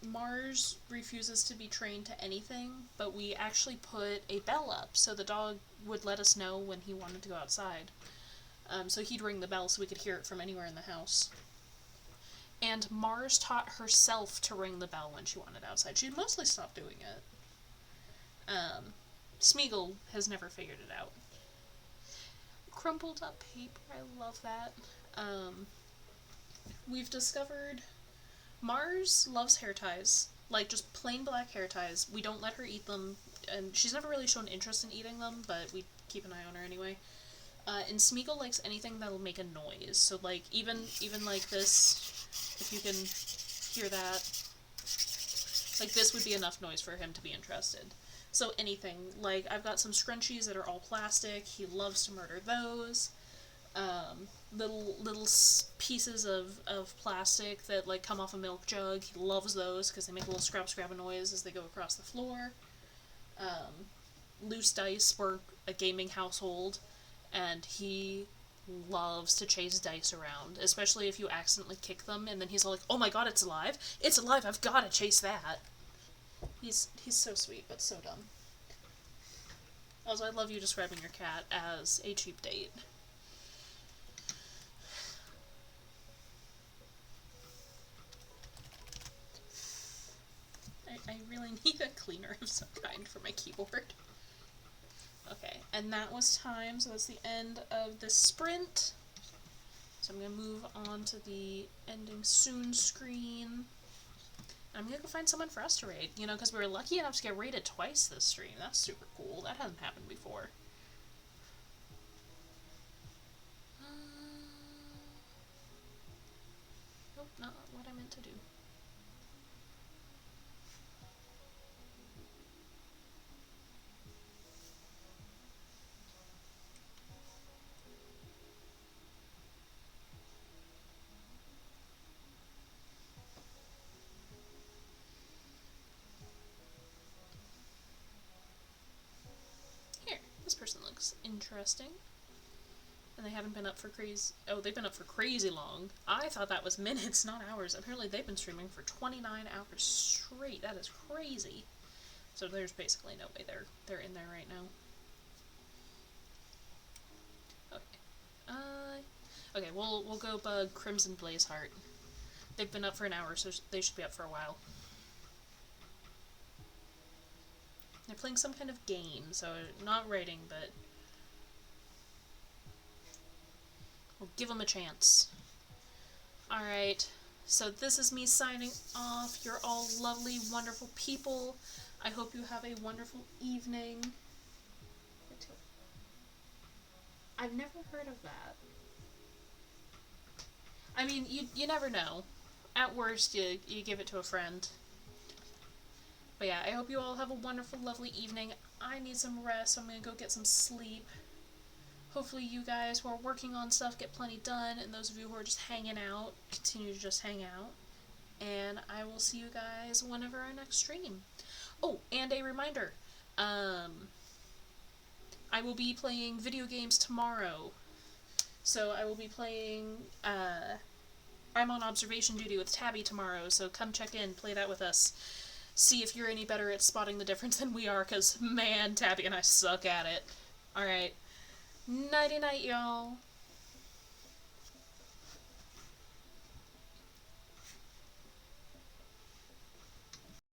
Mars refuses to be trained to anything, but we actually put a bell up so the dog would let us know when he wanted to go outside. So he'd ring the bell so we could hear it from anywhere in the house. And Mars taught herself to ring the bell when she wanted outside. She mostly stopped doing it. Smeagol has never figured it out. Crumpled up paper, I love that. We've discovered Mars loves hair ties, like just plain black hair ties. We don't let her eat them, and she's never really shown interest in eating them, but we keep an eye on her anyway. And Smeagol likes anything that'll make a noise, so like even like this, if you can hear that, like this would be enough noise for him to be interested. So anything, like I've got some scrunchies that are all plastic, he loves to murder those. Little pieces of plastic that like come off a milk jug, he loves those because they make a little scrap noise as they go across the floor. Loose dice, we're a gaming household, and he loves to chase dice around, especially if you accidentally kick them, and then he's all like, oh my god, it's alive! It's alive, I've gotta chase that! He's so sweet, but so dumb. Also, I love you describing your cat as a cheap date. I really need a cleaner of some kind for my keyboard. Okay, and that was time, so that's the end of this sprint. So I'm going to move on to the ending soon screen. I'm going to go find someone for us to raid, you know, because we were lucky enough to get raided twice this stream. That's super cool. That hasn't happened before. Nope, not what I meant to do. Here, this person looks interesting. And they haven't been up for crazy... Oh, they've been up for crazy long. I thought that was minutes, not hours. Apparently they've been streaming for 29 hours straight. That is crazy. So there's basically no way they're in there right now. Okay. Okay, we'll go bug Crimson Blazeheart. They've been up for an hour, so they should be up for a while. They're playing some kind of game, so not raiding, but we'll give them a chance. Alright, so this is me signing off. You're all lovely, wonderful people. I hope you have a wonderful evening. I've never heard of that. I mean, you never know. At worst, you give it to a friend. But yeah, I hope you all have a wonderful, lovely evening. I need some rest, so I'm gonna go get some sleep. Hopefully you guys who are working on stuff get plenty done, and those of you who are just hanging out, continue to just hang out. And I will see you guys whenever our next stream. Oh, and a reminder, I will be playing video games tomorrow. So I will be playing, I'm on observation duty with Tabby tomorrow, so come check in, play that with us. See if you're any better at spotting the difference than we are, because, man, Tabby and I suck at it. Alright. Nighty-night, y'all.